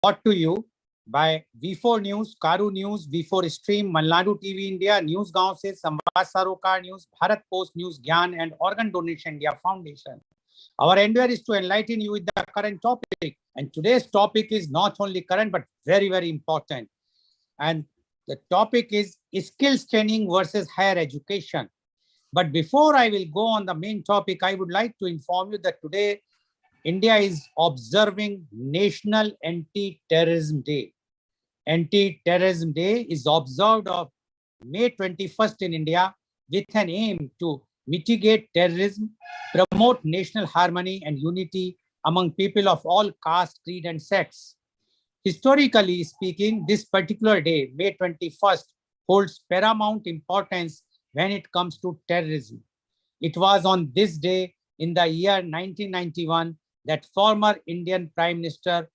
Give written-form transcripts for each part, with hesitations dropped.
brought to you by V4 News, Caru News, V4 Stream, Malnadu TV India, News Gaon se Samvad Sarokar News, Bharat Post News, Gyan and Organ Donation India Foundation. Our endeavor is to enlighten you with the current topic. And today's topic is not only current, but very, very important. And the topic is skills training versus higher education. But before I will go on the main topic, I would like to inform you that today India is observing National Anti-Terrorism Day. Anti-Terrorism Day is observed on May 21st in India with an aim to mitigate terrorism, promote national harmony and unity among people of all caste, creed, and sects. Historically speaking, this particular day, May 21st, holds paramount importance when it comes to terrorism. It was on this day in the year 1991 that former Indian Prime Minister,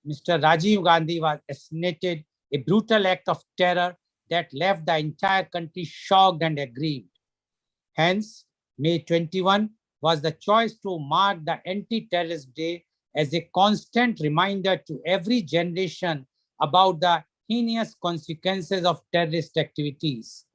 Mr. Rajiv Gandhi, was assassinated, a brutal act of terror that left the entire country shocked and aggrieved. Hence, May 21 was the choice to mark the Anti-Terrorism Day as a constant reminder to every generation about the heinous consequences of terrorist activities.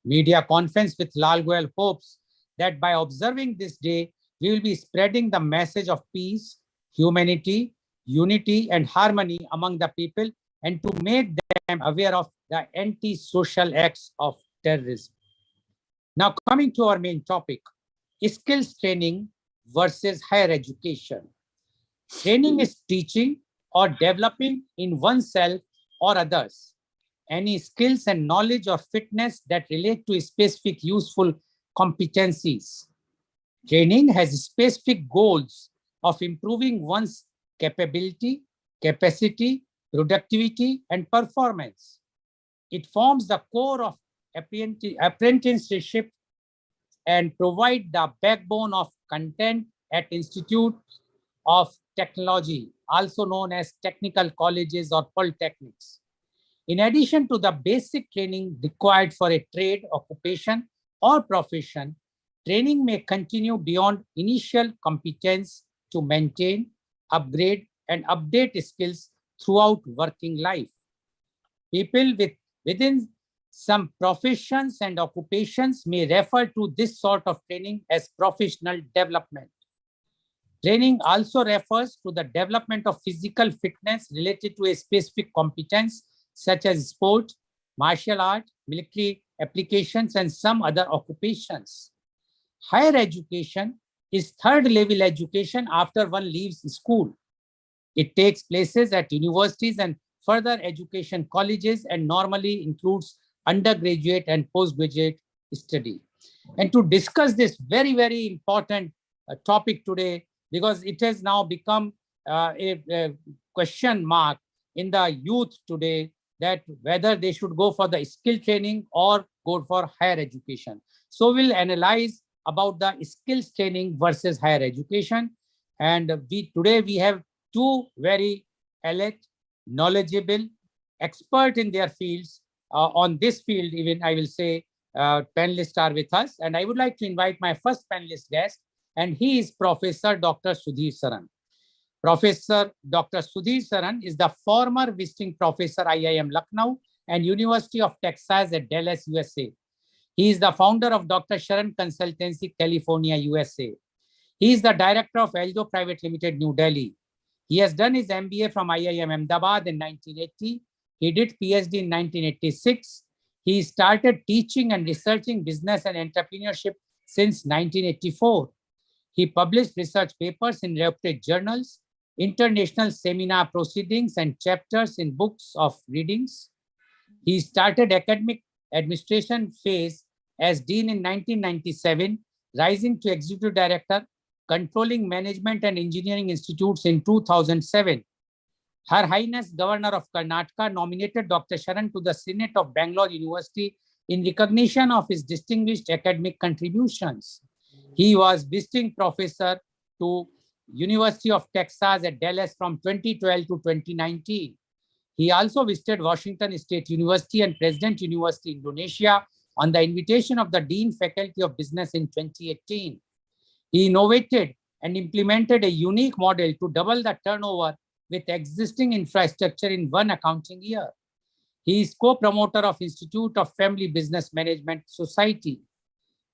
Media conference with Lal Goel hopes that by observing this day, we will be spreading the message of peace, humanity, unity, and harmony among the people, and to make them aware of the anti-social acts of terrorism. Now, coming to our main topic, skills training versus higher education. Training is teaching or developing in oneself or others any skills and knowledge or fitness that relate to specific useful competencies. Training has specific goals of improving one's capability, capacity, productivity, and performance. It forms the core of apprenticeship and provides the backbone of content at Institute of Technology, also known as technical colleges or polytechnics. In addition to the basic training required for a trade, occupation, or profession, training may continue beyond initial competence to maintain, upgrade, and update skills throughout working life. People within some professions and occupations may refer to this sort of training as professional development. Training also refers to the development of physical fitness related to a specific competence such as sport, martial art, military applications, and some other occupations. Higher education is third level education after one leaves school. It takes places at universities and further education colleges and normally includes undergraduate and postgraduate study. And to discuss this very, very important topic today, because it has now become a question mark in the youth today that whether they should go for the skill training or go for higher education. So we'll analyze about the skills training versus higher education. And today we have two very elite, knowledgeable, expert in their fields. On this field, even I will say panelists are with us. And I would like to invite my first panelist guest, and he is Professor Dr. Sudhir Saran. Professor Dr. Sudhir Saran is the former visiting professor IIM Lucknow and University of Texas at Dallas, USA. He is the founder of Dr. Sharan Consultancy, California, USA. He is the director of Aldo Private Limited, New Delhi. He has done his MBA from IIM Ahmedabad in 1980. He did PhD in 1986. He started teaching and researching business and entrepreneurship since 1984. He published research papers in reputed journals, international seminar proceedings, and chapters in books of readings. He started academic administration phase as dean in 1997, rising to executive director, controlling management and engineering institutes in 2007. Her Highness Governor of Karnataka nominated Dr. Sharan to the Senate of Bangalore University in recognition of his distinguished academic contributions. He was visiting professor to University of Texas at Dallas from 2012 to 2019. He also visited Washington State University and President University, Indonesia on the invitation of the Dean Faculty of Business in 2018. He innovated and implemented a unique model to double the turnover with existing infrastructure in one accounting year. He is co-promoter of Institute of Family Business Management Society.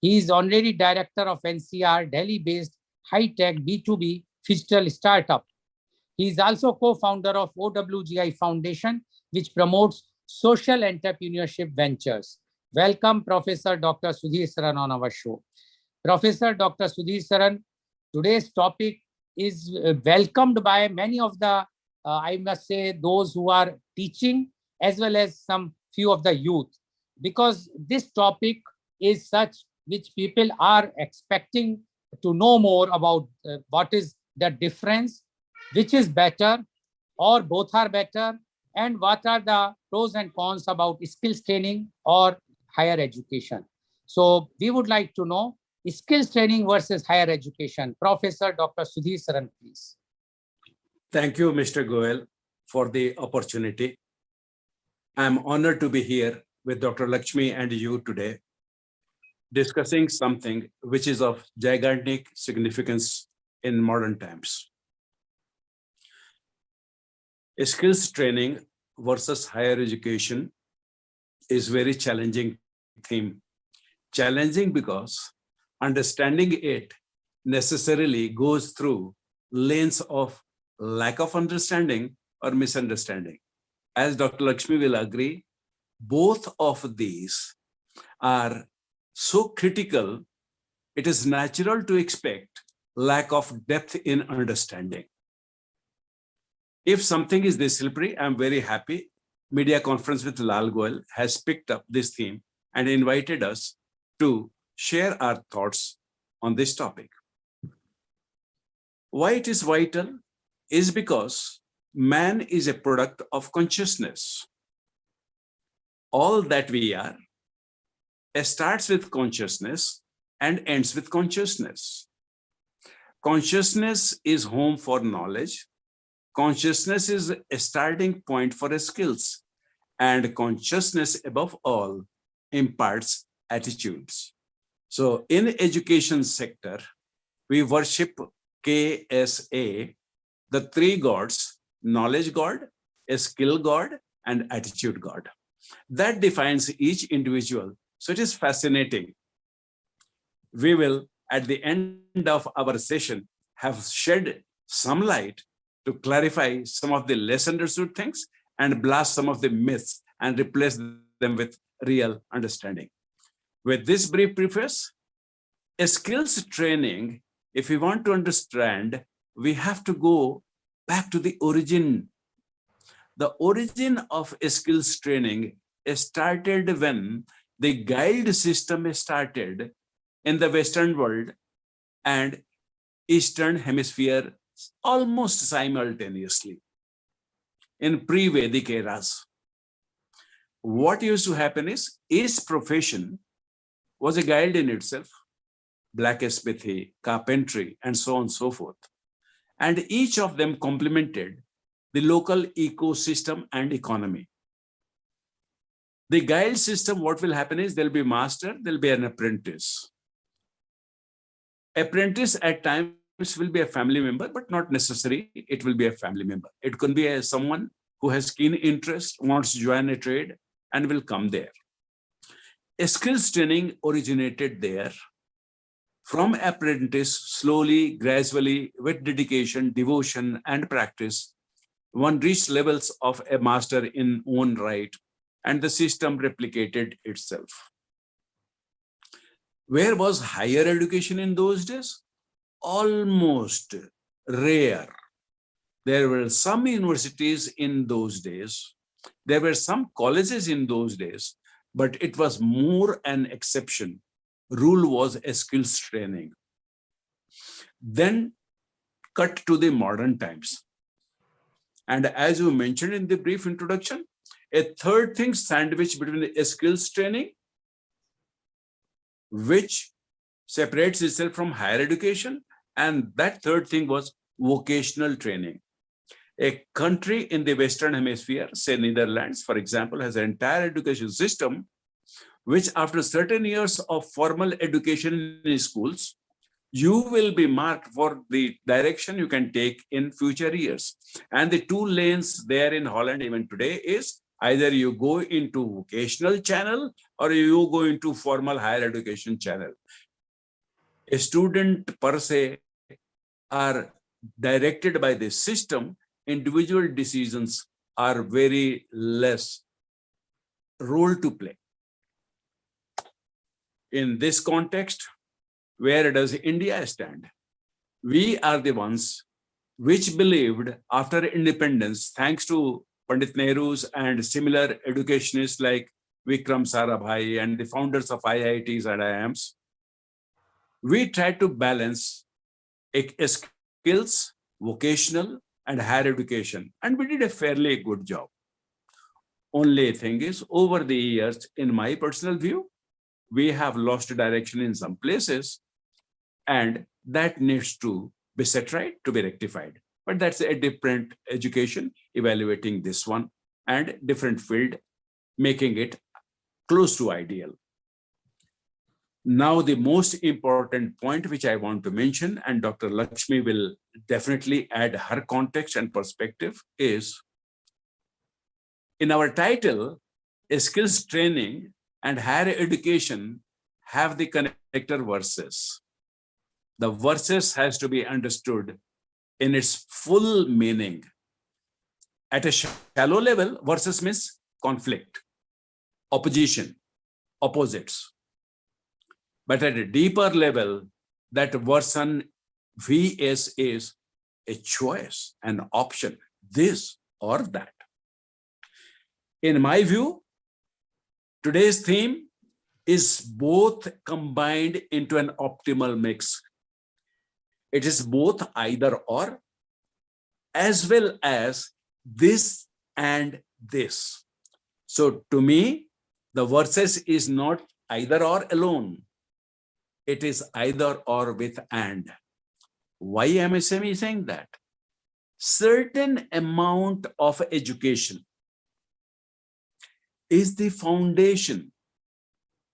He is honorary director of NCR, Delhi-based high-tech B2B digital startup. He is also co-founder of OWGI Foundation, which promotes social entrepreneurship ventures. Welcome, Professor Dr. Sudhir Saran on our show. Professor Dr. Sudhir Saran, today's topic is welcomed by many of the, I must say, those who are teaching, as well as some few of the youth, because this topic is such which people are expecting to know more about what is the difference, which is better, or both are better, and what are the pros and cons about skills training or higher education. So we would like to know skills training versus higher education. Professor Dr. Sudhir Saran, please. Thank you, Mr. Goyal, for the opportunity. I'm honored to be here with Dr. Lakshmi and you today, discussing something which is of gigantic significance in modern times. Skills training versus higher education is very challenging theme. Challenging because understanding it necessarily goes through lens of lack of understanding or misunderstanding. As Dr. Lakshmi will agree, both of these are so critical, it is natural to expect lack of depth in understanding. If something is this slippery, I'm very happy. Media conference with Lal Goel has picked up this theme and invited us to share our thoughts on this topic. Why it is vital is because man is a product of consciousness. All that we are starts with consciousness and ends with consciousness. Consciousness is home for knowledge. Consciousness is a starting point for skills, and consciousness above all imparts attitudes. So in education sector, we worship KSA, the three gods: knowledge God, a skill God, and attitude God. That defines each individual. So it is fascinating. We will, at the end of our session, have shed some light to clarify some of the less understood things and blast some of the myths and replace them with real understanding. With this brief preface, a skills training, if we want to understand, we have to go back to the origin. The origin of a skills training started when the guild system started in the Western world and Eastern Hemisphere almost simultaneously in pre-Vedic eras. What used to happen is each profession was a guild in itself: blacksmithy, carpentry, and so on and so forth. And each of them complemented the local ecosystem and economy. The guild system, what will happen is there'll be master, there'll be an apprentice. Apprentice at times will be a family member, but not necessary. It will be a family member. It can be someone who has keen interest, wants to join a trade, and will come there. A skills training originated there. From apprentice, slowly, gradually, with dedication, devotion, and practice, one reached levels of a master in own right, and the system replicated itself. Where was higher education in those days? Almost rare. There were some universities in those days. There were some colleges in those days, but it was more an exception. Rule was a skills training. Then cut to the modern times. And as you mentioned in the brief introduction, a third thing sandwiched between a skills training, which separates itself from higher education, and that third thing was vocational training. A country in the Western Hemisphere, say Netherlands, for example, has an entire education system, which after certain years of formal education in schools, you will be marked for the direction you can take in future years. And the two lanes there in Holland even today is either you go into vocational channel or you go into formal higher education channel. A student per se are directed by the system. Individual decisions are very less role to play. In this context, where does India stand? We are the ones which believed after independence, thanks to Pandit Nehru's and similar educationists like Vikram Sarabhai and the founders of IITs and IIMs, we tried to balance skills, vocational, and higher education, and we did a fairly good job. Only thing is, over the years, in my personal view, we have lost direction in some places, and that needs to be set right, to be rectified. But that's a different education, evaluating this one, and different field, making it close to ideal. Now, the most important point which I want to mention, and Dr. Lakshmi will definitely add her context and perspective, is in our title, skills training and higher education have the connector verses. The verses has to be understood in its full meaning. At a shallow level, verses means conflict, opposition, opposites. But at a deeper level, that version VS is a choice, an option, this or that. In my view, today's theme is both combined into an optimal mix. It is both either or, as well as this and this. So to me, the verses is not either or alone. It is either or with and. Why am I saying that? Certain amount of education is the foundation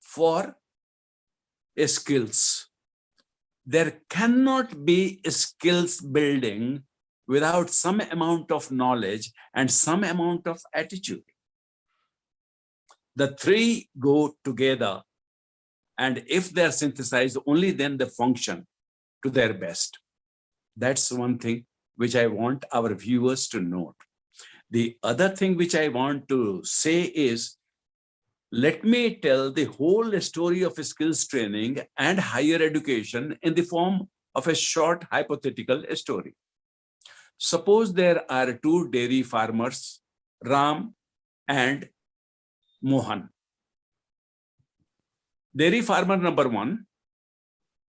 for skills. There cannot be skills building without some amount of knowledge and some amount of attitude. The three go together, and if they're synthesized, only then they function to their best. That's one thing which I want our viewers to note. The other thing which I want to say is, let me tell the whole story of skills training and higher education in the form of a short hypothetical story. Suppose there are two dairy farmers, Ram and Mohan. Dairy farmer number one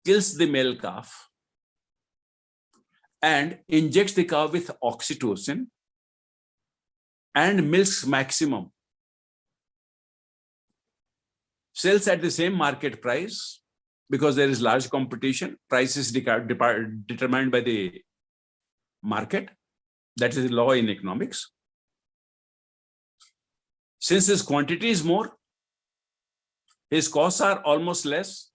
kills the male calf and injects the cow with oxytocin and milks maximum. Sells at the same market price because there is large competition. Price is determined by the market. That is the law in economics. Since his quantity is more, his costs are almost less,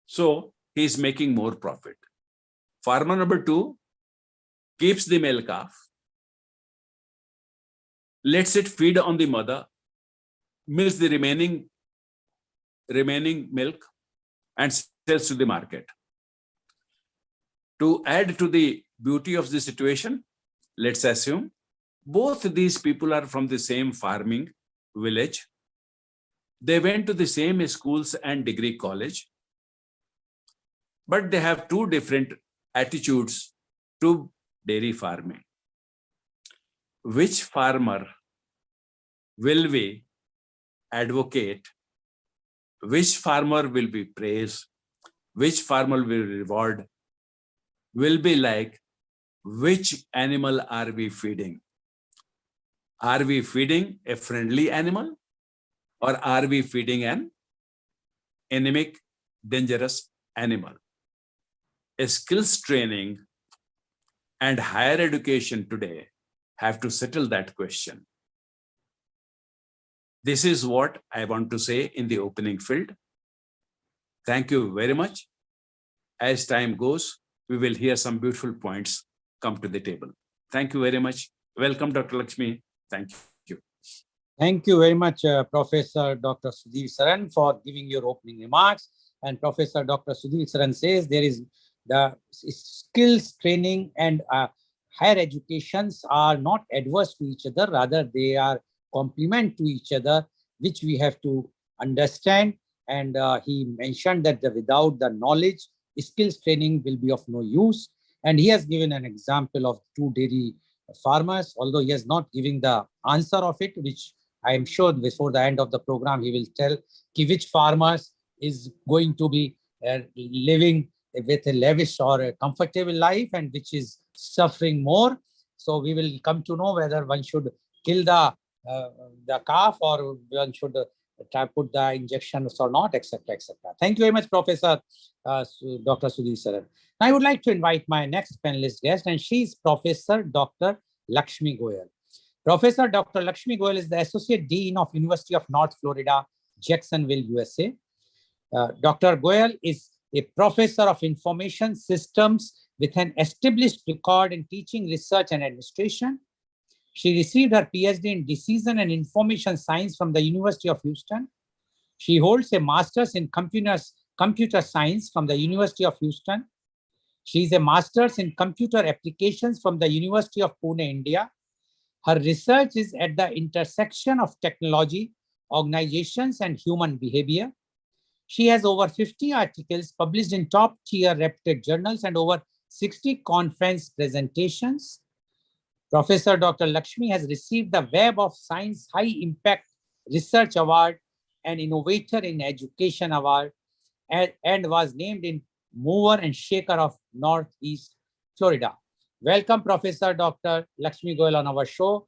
so he is making more profit. Farmer number two keeps the male calf, lets it feed on the mother, milks the remaining milk, and sells to the market. To add to the beauty of the situation, let's assume both these people are from the same farming village. They went to the same schools and degree college, but they have two different attitudes to dairy farming. Which farmer will we advocate? Which farmer will be praised? Which farmer will reward? Will be like, which animal are we feeding? Are we feeding a friendly animal, or are we feeding an anemic, dangerous animal? Skills training and higher education today have to settle that question. This is what I want to say in the opening field. Thank you very much. as time goes, we will hear some beautiful points come to the table. Thank you very much. Welcome, Dr. Lakshmi. Thank you. Thank you very much, Professor Dr. Sudhir Saran, for giving your opening remarks. And Professor Dr. Sudhir Saran says there is the skills training and higher educations are not adverse to each other, rather they are complement to each other, which we have to understand. And he mentioned that without the knowledge, skills training will be of no use. And he has given an example of 2 dairy farmers, although he has not given the answer of it, which I am sure before the end of the program, he will tell which farmers is going to be living with a lavish or a comfortable life and which is suffering more. So we will come to know whether one should kill the calf or one should try put the injections or not, etc., etc. Thank you very much, Professor Dr. Sudhir Saran. Now I would like to invite my next panelist guest, and she is Professor Dr. Lakshmi Goyal. Professor Dr. Lakshmi Goyal is the Associate Dean of University of North Florida, Jacksonville, USA. Dr. Goyal is a Professor of Information Systems with an established record in teaching, research, and administration. She received her PhD in Decision and Information Science from the University of Houston. She holds a Master's in Computer Science from the University of Houston. She is a Master's in Computer Applications from the University of Pune, India. Her research is at the intersection of technology, organizations, and human behavior. She has over 50 articles published in top-tier reputed journals and over 60 conference presentations. Professor Dr. Lakshmi has received the Web of Science High Impact Research Award and Innovator in Education Award, and was named in Mover and Shaker of Northeast Florida. Welcome, Professor Dr. Lakshmi Goyal on our show.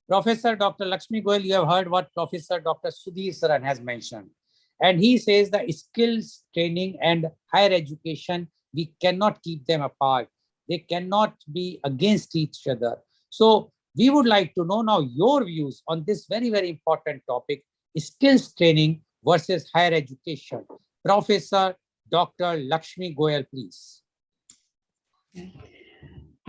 Professor Dr. Lakshmi Goyal, you have heard what Professor Dr. Sudhir Saran has mentioned. And he says the skills training and higher education, we cannot keep them apart. They cannot be against each other. So we would like to know now your views on this very, very important topic, skills training versus higher education. Professor Dr. Lakshmi Goyal, please.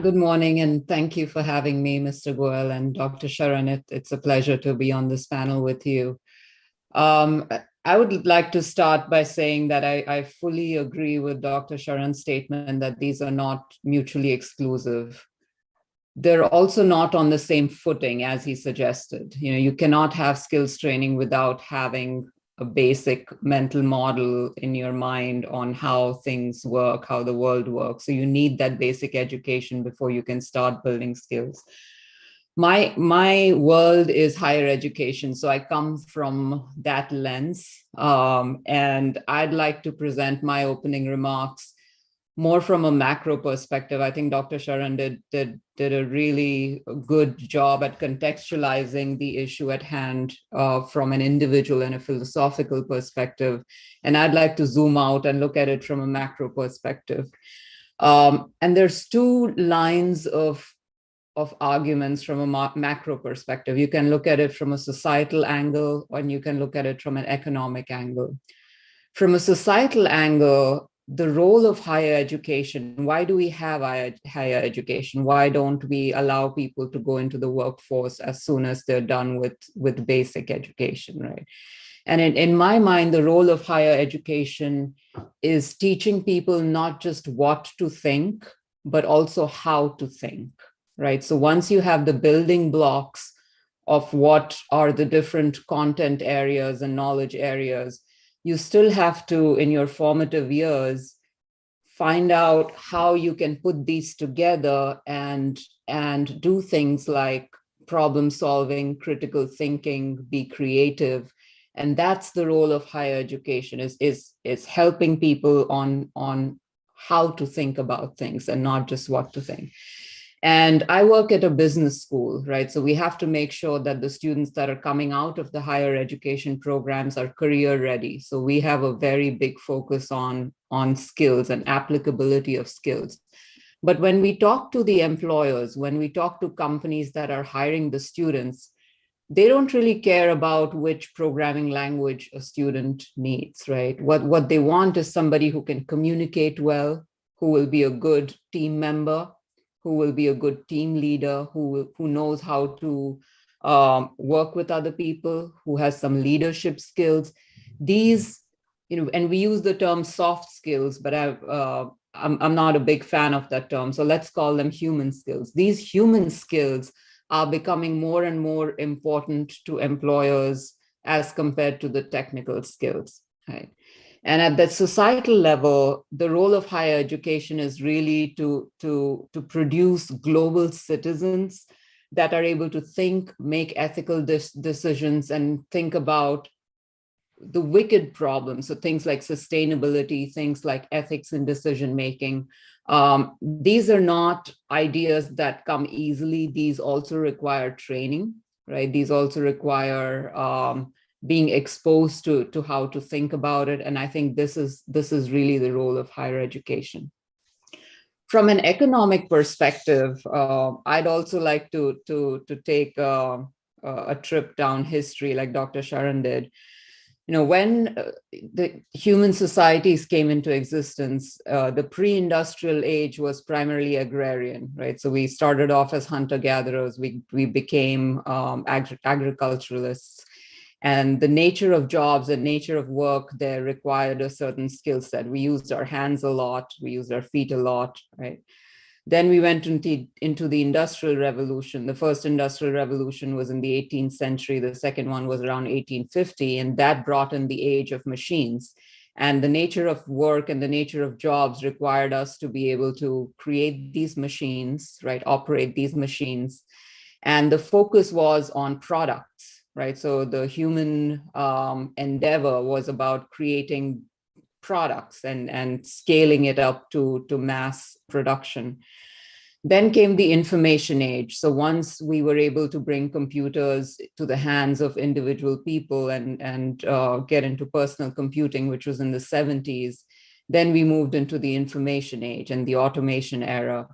Good morning, and thank you for having me, Mr. Goyal and Dr. Sharan. It's a pleasure to be on this panel with you. I would like to start by saying that I fully agree with Dr. Sharan's statement that these are not mutually exclusive. They're also not on the same footing as he suggested. You cannot have skills training without having a basic mental model in your mind on how things work, how the world works. So you need that basic education before you can start building skills. My world is higher education, so I come from that lens, and I'd like to present my opening remarks more from a macro perspective. I think Dr. Sharan did a really good job at contextualizing the issue at hand from an individual and a philosophical perspective, and I'd like to zoom out and look at it from a macro perspective. And there's 2 lines of arguments from a macro perspective. You can look at it from a societal angle, and you can look at it from an economic angle. From a societal angle, the role of higher education, why do we have higher education? Why don't we allow people to go into the workforce as soon as they're done with basic education, right? And in my mind, the role of higher education is teaching people not just what to think, but also how to think, right? So once you have the building blocks of what are the different content areas and knowledge areas, you still have to, in your formative years, find out how you can put these together and do things like problem solving, critical thinking, be creative. And that's the role of higher education, is helping people on how to think about things and not just what to think. And I work at a business school, right? So we have to make sure that the students that are coming out of the higher education programs are career ready. So we have a very big focus on skills and applicability of skills. But when we talk to the employers, when we talk to companies that are hiring the students, they don't really care about which programming language a student needs, right? What they want is somebody who can communicate well, who will be a good team member, who will be a good team leader, who knows how to work with other people, who has some leadership skills. These, and we use the term soft skills, but I'm not a big fan of that term. So let's call them human skills. These human skills are becoming more and more important to employers as compared to the technical skills, right? And at the societal level, the role of higher education is really to produce global citizens that are able to think, make ethical decisions, and think about the wicked problems. So things like sustainability, things like ethics in decision making. These are not ideas that come easily. These also require training, right? These also require being exposed to how to think about it. And I think this is really the role of higher education. From an economic perspective, I'd also like to take a trip down history, like Dr. Sharan did. When the human societies came into existence, the pre-industrial age was primarily agrarian, right? So we started off as hunter-gatherers, we became agriculturalists, and the nature of jobs and nature of work there required a certain skill set. We used our hands a lot, we used our feet a lot, right? Then we went into the Industrial Revolution. The first Industrial Revolution was in the 18th century. The second one was around 1850, and that brought in the age of machines. And the nature of work and the nature of jobs required us to be able to create these machines, right? Operate these machines. And the focus was on products, right? So the human endeavor was about creating products and scaling it up to mass production. Then came the information age. So once we were able to bring computers to the hands of individual people and get into personal computing, which was in the 70s, then we moved into the information age and the automation era.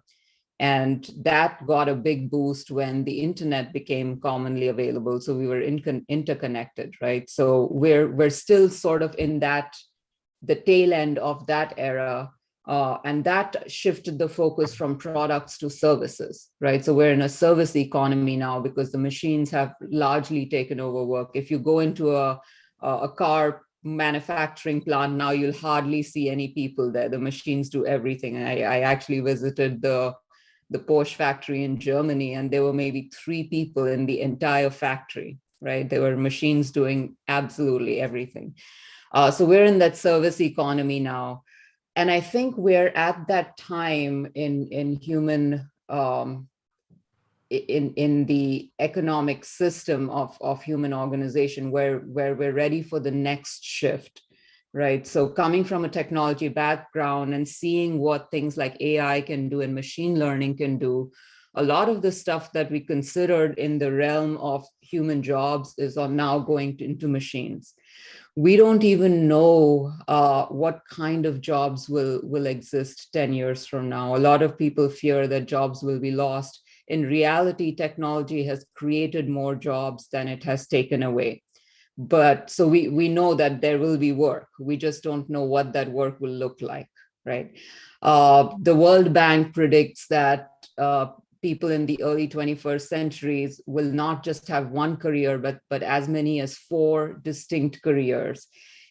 And that got a big boost when the internet became commonly available. So we were interconnected, right? So we're still sort of in the tail end of that era. And that shifted the focus from products to services, right? So we're in a service economy now because the machines have largely taken over work. If you go into a car manufacturing plant now, you'll hardly see any people there. The machines do everything. I actually visited the Porsche factory in Germany, and there were maybe 3 people in the entire factory, right? There were machines doing absolutely everything. So we're in that service economy now. And I think we're at that time in human, in the economic system of human organization where we're ready for the next shift, right? So coming from a technology background and seeing what things like AI can do and machine learning can do, a lot of the stuff that we considered in the realm of human jobs is now going into machines. We don't even know what kind of jobs will exist 10 years from now. A lot of people fear that jobs will be lost. In reality, technology has created more jobs than it has taken away. But so we know that there will be work. We just don't know what that work will look like, right? The World Bank predicts that people in the early 21st centuries will not just have one career, but as many as 4 distinct careers,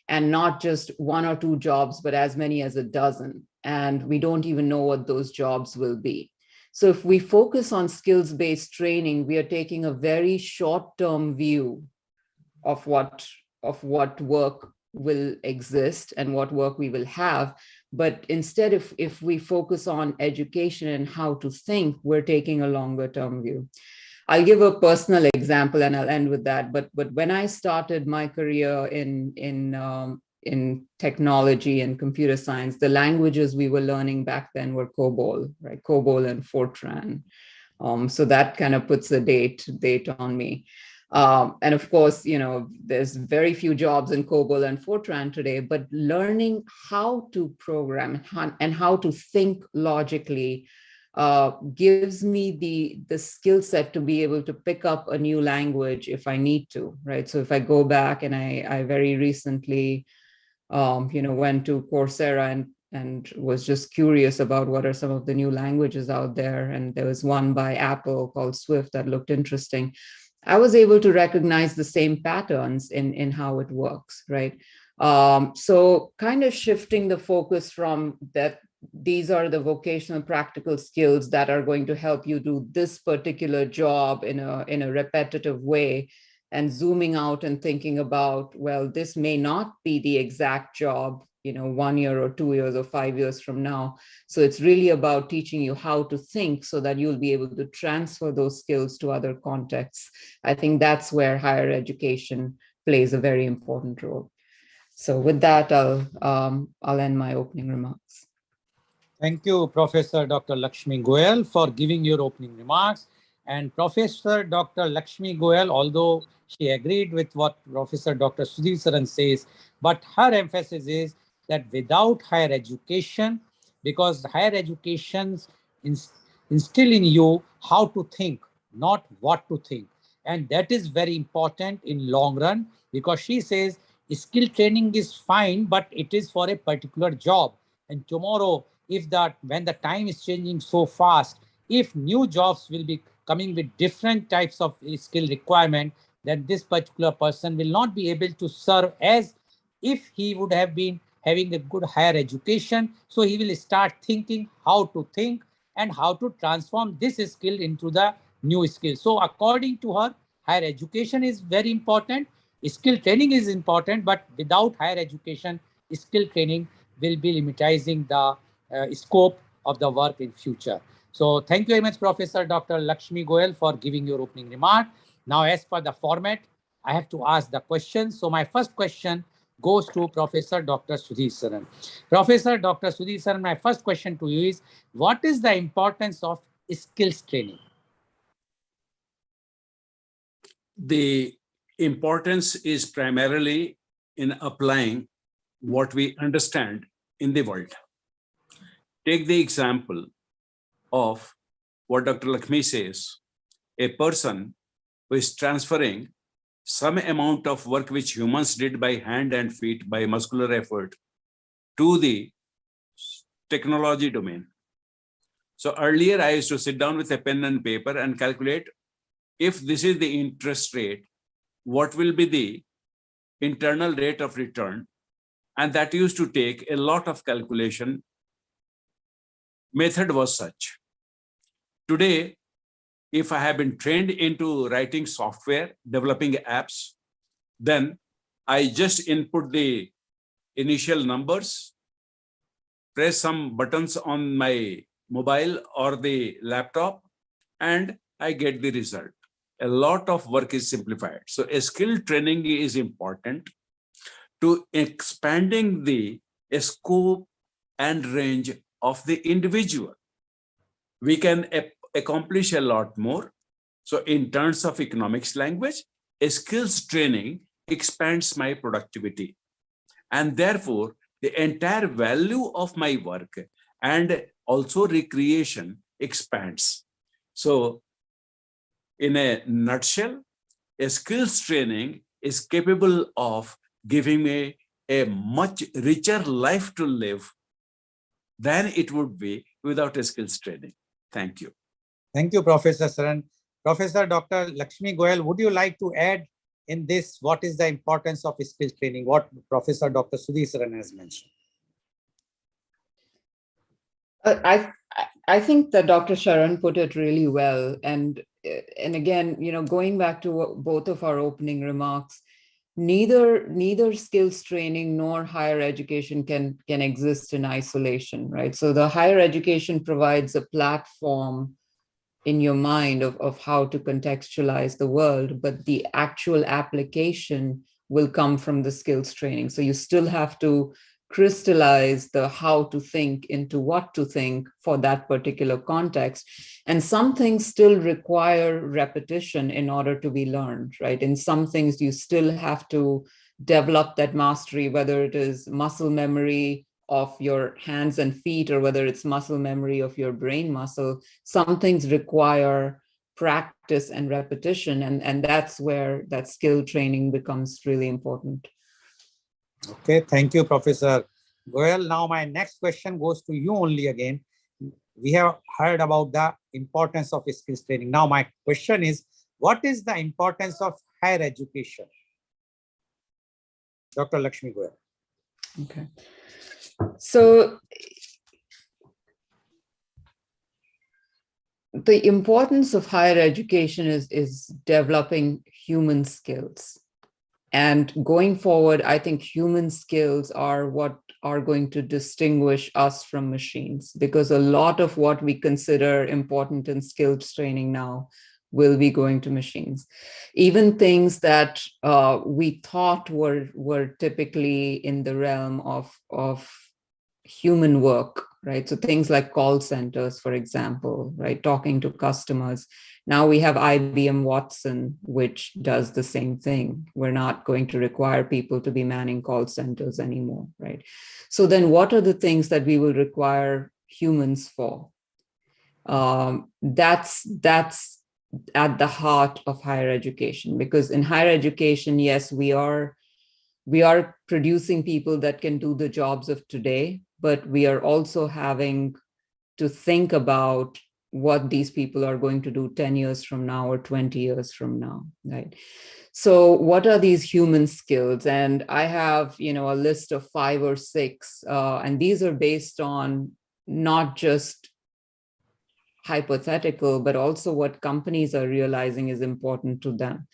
and not just 1 or 2 jobs, but as many as a dozen. And we don't even know what those jobs will be. So if we focus on skills-based training, we are taking a very short-term view of what work will exist and what work we will have. But instead, if we focus on education and how to think, we're taking a longer term view. I'll give a personal example and I'll end with that. But when I started my career in technology and computer science, the languages we were learning back then were COBOL, right? COBOL and Fortran. So that kind of puts a date on me. And of course, there's very few jobs in COBOL and Fortran today, but learning how to program and how to think logically gives me the skill set to be able to pick up a new language if I need to, right? So if I go back, and I very recently, went to Coursera and was just curious about what are some of the new languages out there. And there was one by Apple called Swift that looked interesting. I was able to recognize the same patterns in how it works, right? So kind of shifting the focus from that, these are the vocational practical skills that are going to help you do this particular job in a repetitive way, and zooming out and thinking about, well, this may not be the exact job, 1 year or 2 years or 5 years from now. So it's really about teaching you how to think so that you'll be able to transfer those skills to other contexts. I think that's where higher education plays a very important role. So with that, I'll end my opening remarks. Thank you, Professor Dr. Lakshmi Goyal, for giving your opening remarks. And Professor Dr. Lakshmi Goyal, although she agreed with what Professor Dr. Sudhir says, but her emphasis is that without higher education, because higher education instill in you how to think, not what to think. And that is very important in long run, because she says skill training is fine, but it is for a particular job. And tomorrow, when the time is changing so fast, if new jobs will be coming with different types of skill requirement, then this particular person will not be able to serve as if he would have been having a good higher education. So he will start thinking how to think and how to transform this skill into the new skill. So according to her, higher education is very important. Skill training is important, but without higher education, skill training will be limitizing the scope of the work in future. So thank you very much, Professor Dr. Lakshmi Goyal, for giving your opening remark. Now, as per the format, I have to ask the question. So my first question goes to Professor Dr. Sudhir. Professor Dr. Sudhir, my first question to you is, what is the importance of skills training? The importance is primarily in applying what we understand in the world. Take the example of what Dr. Lakshmi says, a person who is transferring some amount of work which humans did by hand and feet, by muscular effort, to the technology domain. So earlier I used to sit down with a pen and paper and calculate, if this is the interest rate, what will be the internal rate of return? And that used to take a lot of calculation. Method was such. Today, if I have been trained into writing software, developing apps, then I just input the initial numbers, press some buttons on my mobile or the laptop, and I get the result. A lot of work is simplified. So a skill training is important to expanding the scope and range of the individual. We can accomplish a lot more. So in terms of economics language, a skills training expands my productivity. And therefore, the entire value of my work and also recreation expands. So in a nutshell, a skills training is capable of giving me a much richer life to live than it would be without a skills training. Thank you. Thank you, Professor Saran. Professor Dr. Lakshmi Goyal, would you like to add in this, what is the importance of skills training, what Professor Dr. Sudhir Saran has mentioned? I think that Dr. Sharan put it really well. And again, going back to both of our opening remarks, neither skills training nor higher education can exist in isolation, right? So the higher education provides a platform in your mind of how to contextualize the world, but the actual application will come from the skills training. So you still have to crystallize the how to think into what to think for that particular context. And some things still require repetition in order to be learned, right? In some things, you still have to develop that mastery, whether it is muscle memory of your hands and feet, or whether it's muscle memory of your brain muscle, some things require practice and repetition. And that's where that skill training becomes really important. Okay, thank you, Professor Goyal. Now my next question goes to you only again. We have heard about the importance of skills training. Now my question is, what is the importance of higher education? Dr. Lakshmi Goyal. Okay. So the importance of higher education is developing human skills. And going forward, I think human skills are what are going to distinguish us from machines, because a lot of what we consider important in skills training now will be going to machines. Even things that we thought were typically in the realm of human work, right? So things like call centers, for example, right? Talking to customers. Now we have IBM Watson, which does the same thing. We're not going to require people to be manning call centers anymore, right? So then what are the things that we will require humans for? That's at the heart of higher education, because in higher education, yes, we are producing people that can do the jobs of today, but we are also having to think about what these people are going to do 10 years from now or 20 years from now, right? So what are these human skills? And I have, a list of 5 or 6, and these are based on not just hypothetical, but also what companies are realizing is important to them,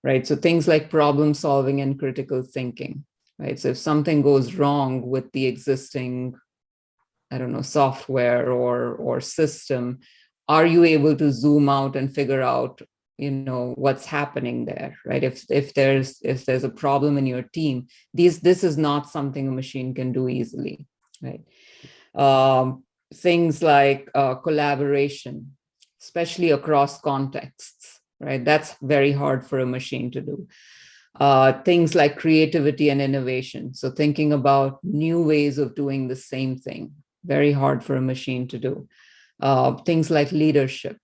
right? So things like problem solving and critical thinking, right? So if something goes wrong with the existing, software or system, are you able to zoom out and figure out, what's happening there, right? If there's a problem in your team, this is not something a machine can do easily, right? Things like collaboration, especially across contexts, right? That's very hard for a machine to do. Things like creativity and innovation. So thinking about new ways of doing the same thing, very hard for a machine to do. Things like leadership,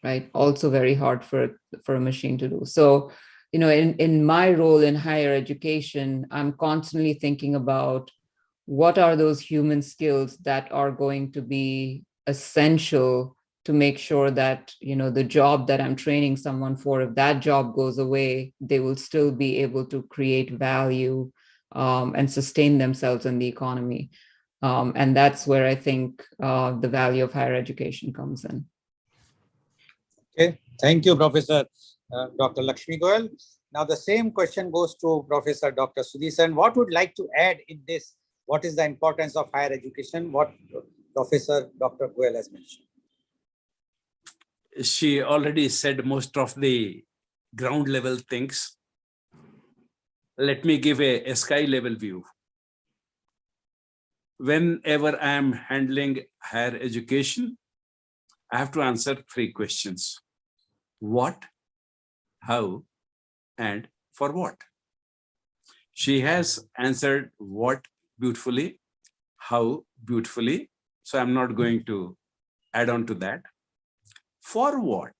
right? Also very hard for a machine to do. So, in my role in higher education, I'm constantly thinking about what are those human skills that are going to be essential to make sure that, the job that I'm training someone for, if that job goes away, they will still be able to create value and sustain themselves in the economy. And that's where I think the value of higher education comes in. Okay, thank you, Professor Dr. Lakshmi Goyal. Now the same question goes to Professor Dr. Sudhisan. What would like to add in this? What is the importance of higher education? What Professor Dr. Goyal has mentioned. She already said most of the ground level things. Let me give a sky level view. Whenever I am handling higher education, I have to answer 3 questions. What, how, and for what? She has answered what beautifully, how beautifully. So I'm not going to add on to that. For what?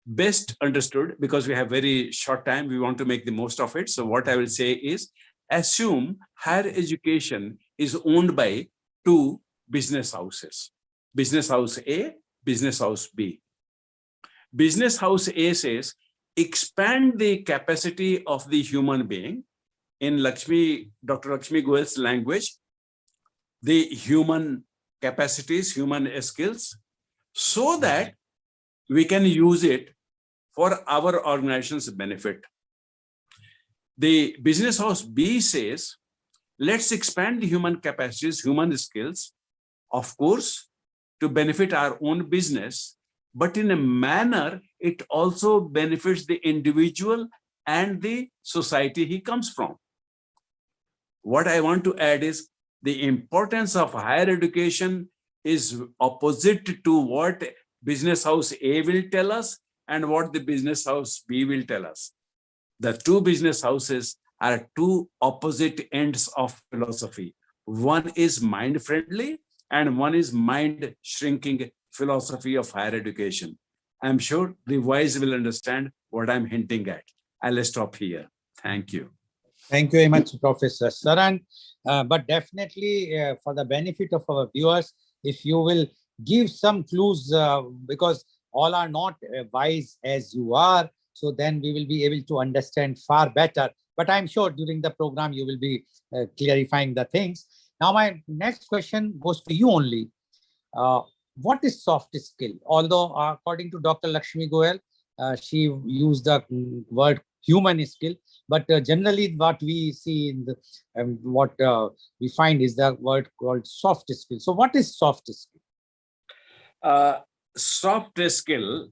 Best understood, because we have very short time, we want to make the most of it. So what I will say is, assume higher education is owned by 2 business houses. Business house A, business house B. Business house A says, expand the capacity of the human being. In Dr. Lakshmi Goel's language, the human capacities, human skills, so that we can use it for our organization's benefit. The business house B says, let's expand the human capacities, human skills, of course, to benefit our own business, but in a manner, it also benefits the individual and the society he comes from. What I want to add is the importance of higher education is opposite to what business house A will tell us and what the business house B will tell us. The 2 business houses are 2 opposite ends of philosophy. One is mind-friendly and one is mind-shrinking philosophy of higher education. I'm sure the wise will understand what I'm hinting at. I'll stop here. Thank you. Thank you very much, Professor Saran. But definitely for the benefit of our viewers, if you will give some clues, because all are not wise as you are, so then we will be able to understand far better. But I'm sure during the program, you will be clarifying the things. Now, my next question goes to you only. What is soft skill? Although according to Dr. Lakshmi Goyal, she used the word human skill, but generally what we see in the what we find is the word called soft skill. So what is soft skill? Soft skill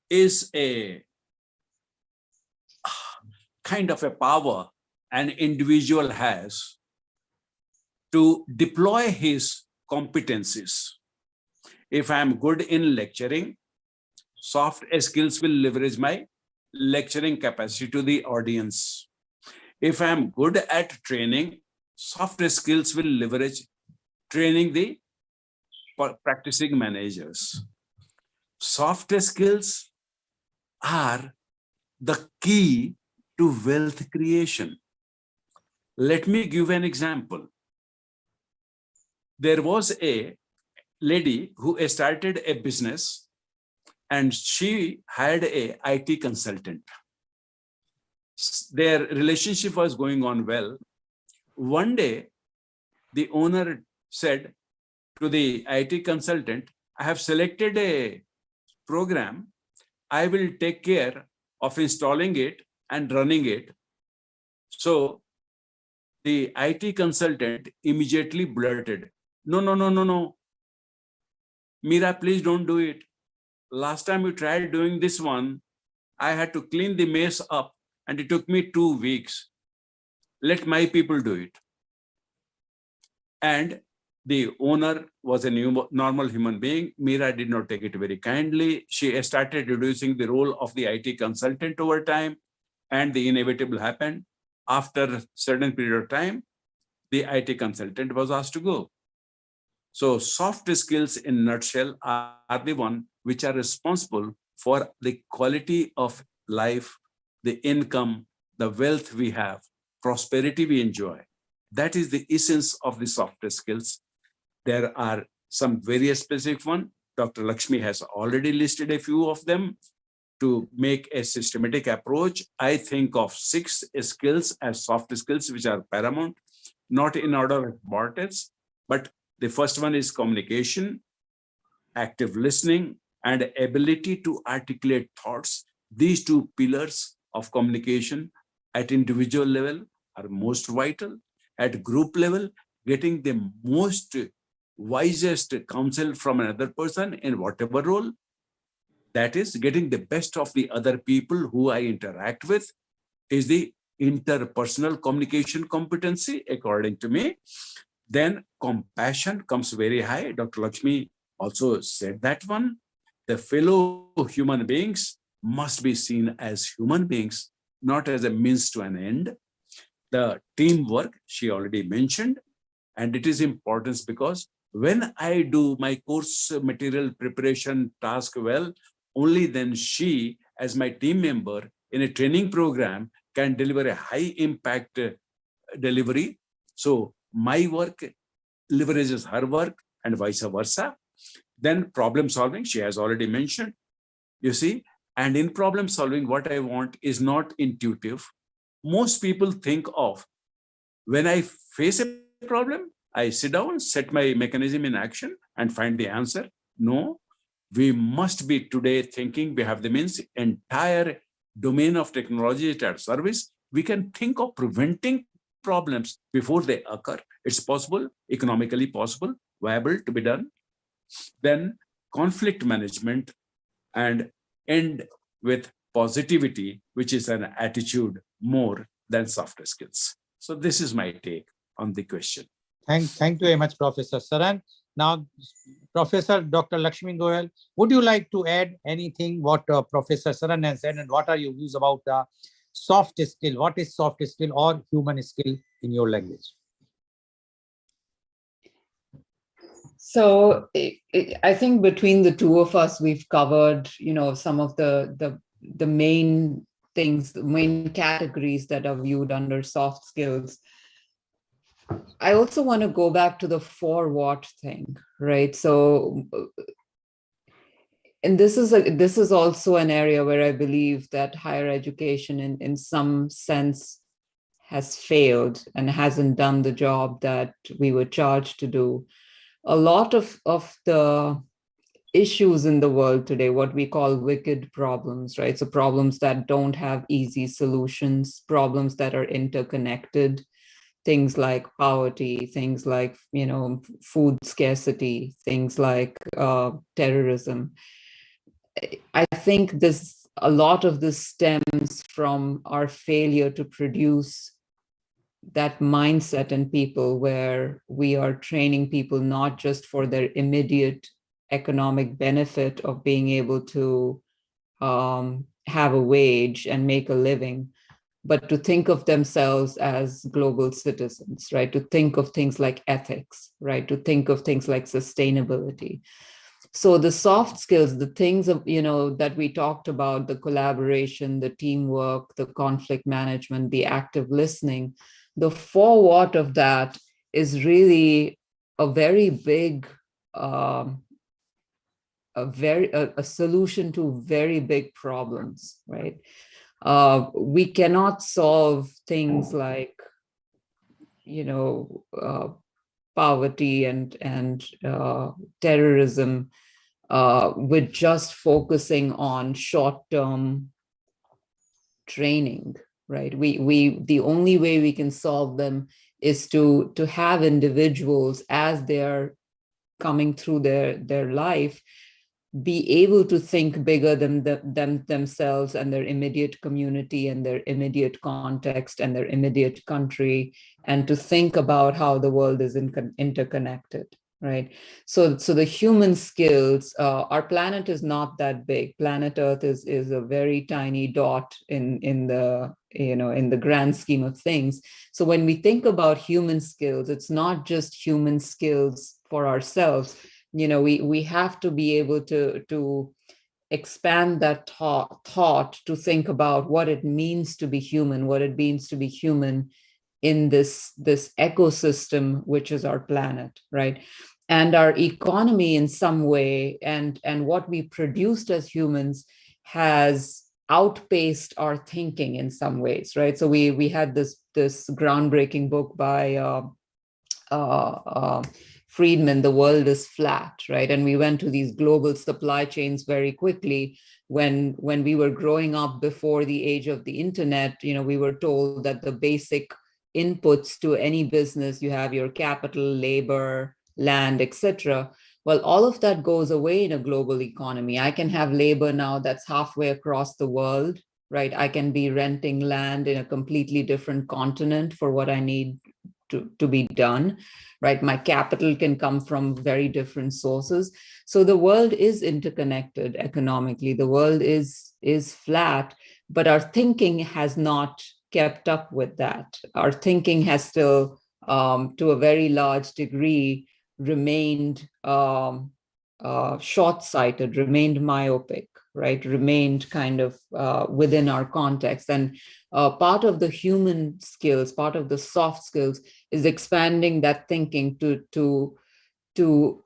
is a kind of a power an individual has to deploy his competencies. If I'm good in lecturing, soft skills will leverage my lecturing capacity to the audience. If I'm good at training, soft skills will leverage training the practicing managers. Soft skills are the key to wealth creation. Let me give an example. There was a lady who started a business and she hired a IT consultant. Their relationship was going on well. One day, the owner said to the IT consultant, I have selected a program. I will take care of installing it and running it. So the IT consultant immediately blurted, no, no, no, no, no. Mira, please don't do it. Last time you tried doing this one, I had to clean the mess up and it took me 2 weeks. Let my people do it. And the owner was a normal human being. Mira did not take it very kindly. She started reducing the role of the IT consultant over time, and the inevitable happened. After a certain period of time, the IT consultant was asked to go. So soft skills in a nutshell are the one which are responsible for the quality of life, the income, the wealth we have, prosperity we enjoy. That is the essence of the soft skills. There are some very specific ones. Dr. Lakshmi has already listed a few of them. To make a systematic approach, I think of 6 skills as soft skills, which are paramount, not in order of importance, but the first one is communication, active listening, and ability to articulate thoughts. These 2 pillars of communication at individual level are most vital. At group level, getting the most wisest counsel from another person in whatever role, that is getting the best of the other people who I interact with, is the interpersonal communication competency, according to me. Then compassion comes very high. Dr. Lakshmi also said that one. The fellow human beings must be seen as human beings, not as a means to an end. The teamwork, she already mentioned, and it is important because when I do my course material preparation task well, only then she, as my team member in a training program, can deliver a high impact delivery. So my work leverages her work and vice versa. Then problem solving, she has already mentioned, you see, and in problem solving, what I want is not intuitive. Most people think of, when I face a problem, I sit down, set my mechanism in action and find the answer. No, we must be today thinking we have the means, entire domain of technology at our service. We can think of preventing problems before they occur. It's possible, economically possible, viable to be done. Then conflict management, and end with positivity, which is an attitude more than soft skills. So this is my take on the question. Thank you very much, Professor Saran. Now, Professor Dr. Lakshmi Goyal, would you like to add anything what Professor Saran has said, and what are your views about soft skill? What is soft skill or human skill in your language? So I think between the two of us, we've covered, some of the main things, the main categories that are viewed under soft skills. I also want to go back to the for what thing, right? So, and this is also an area where I believe that higher education in some sense has failed and hasn't done the job that we were charged to do. A lot of the issues in the world today, what we call wicked problems, right? So problems that don't have easy solutions, problems that are interconnected, things like poverty, things like, food scarcity, things like terrorism. I think a lot of this stems from our failure to produce that mindset in people where we are training people not just for their immediate economic benefit of being able to have a wage and make a living, but to think of themselves as global citizens, right? To think of things like ethics, right? To think of things like sustainability. So the soft skills, the things that we talked about, the collaboration, the teamwork, the conflict management, the active listening, the for what of that is really a very big, a solution to very big problems, right? We cannot solve things like, poverty and terrorism with just focusing on short-term training, right? The only way we can solve them is to have individuals, as they're coming through their life, be able to think bigger than themselves and their immediate community and their immediate context and their immediate country, and to think about how the world is interconnected, right? So the human skills, our planet is not that big. Planet Earth is a very tiny dot in the grand scheme of things. So when we think about human skills, it's not just human skills for ourselves. We have to be able to expand that thought to think about what it means to be human, what it means to be human in this ecosystem, which is our planet, right? And our economy in some way, and what we produced as humans has outpaced our thinking in some ways, right? So we had this groundbreaking book by Friedman, The World is Flat, right? And we went to these global supply chains very quickly. When we were growing up before the age of the internet, we were told that the basic inputs to any business, you have your capital, labor, land, etc. Well, all of that goes away in a global economy. I can have labor now that's halfway across the world, right? I can be renting land in a completely different continent for what I need to be done, right? My capital can come from very different sources. So the world is interconnected economically. The world is flat, but our thinking has not kept up with that. Our thinking has still, to a very large degree, remained short-sighted, remained myopic, right? Remained kind of within our context. And part of the human skills, part of the soft skills, is expanding that thinking to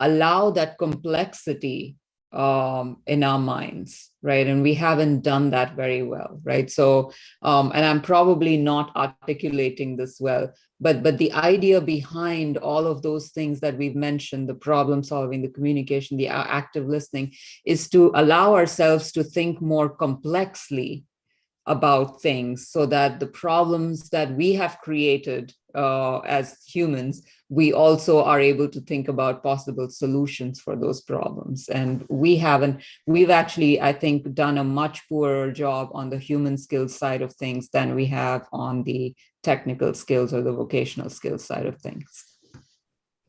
allow that complexity in our minds, right? And we haven't done that very well, right? So, and I'm probably not articulating this well, but the idea behind all of those things that we've mentioned, the problem solving, the communication, the active listening, is to allow ourselves to think more complexly about things, so that the problems that we have created as humans, we also are able to think about possible solutions for those problems. And we've actually, I think, done a much poorer job on the human skills side of things than we have on the technical skills or the vocational skills side of things.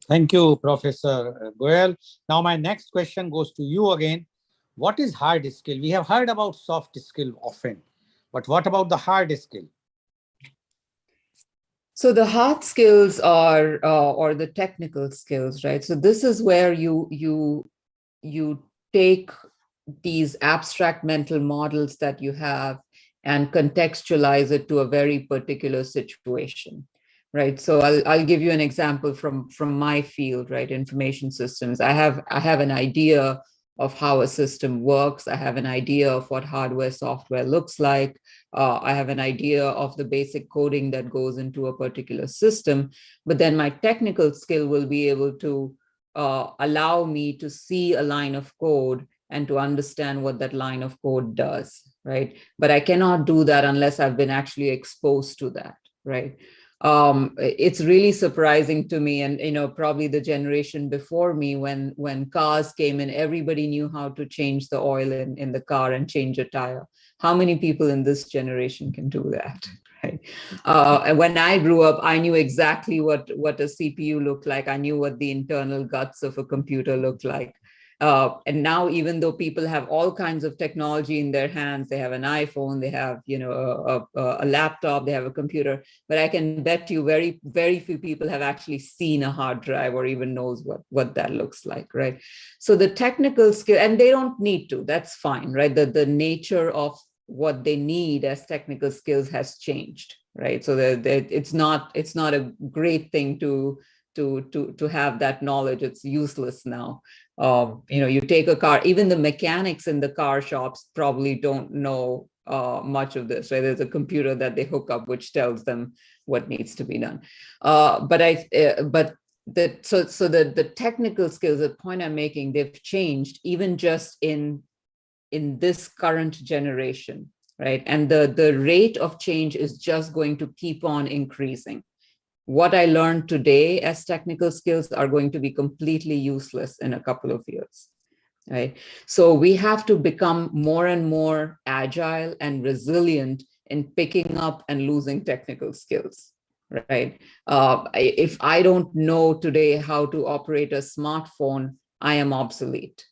Thank you, Professor Goyal. Now, my next question goes to you again. What is hard skill? We have heard about soft skill often, but what about the hard skill? So the hard skills are, or the technical skills, right? So this is where you take these abstract mental models that you have and contextualize it to a very particular situation, right? So I'll give you an example from my field, right? Information systems. I have an idea of how a system works. I have an idea of what hardware software looks like. I have an idea of the basic coding that goes into a particular system, but then my technical skill will be able to allow me to see a line of code and to understand what that line of code does, right? But I cannot do that unless I've been actually exposed to that, right? It's really surprising to me, and probably the generation before me, when cars came in, everybody knew how to change the oil in the car and change a tire. How many people in this generation can do that? Right. And when I grew up, I knew exactly what a CPU looked like. I knew what the internal guts of a computer looked like. And now, even though people have all kinds of technology in their hands, they have an iPhone, they have a laptop, they have a computer, but I can bet you very, very few people have actually seen a hard drive or even knows what that looks like, right? So the technical skill, and they don't need to, that's fine, right? The nature of what they need as technical skills has changed, right? So that it's not a great thing to have that knowledge. It's useless now. You take a car, even the mechanics in the car shops probably don't know much of this, right? There's a computer that they hook up which tells them what needs to be done. But the technical skills, the point I'm making, they've changed even just in this current generation, right? And the rate of change is just going to keep on increasing. What I learned today as technical skills are going to be completely useless in a couple of years, right? So we have to become more and more agile and resilient in picking up and losing technical skills, right? If I don't know today how to operate a smartphone, I am obsolete,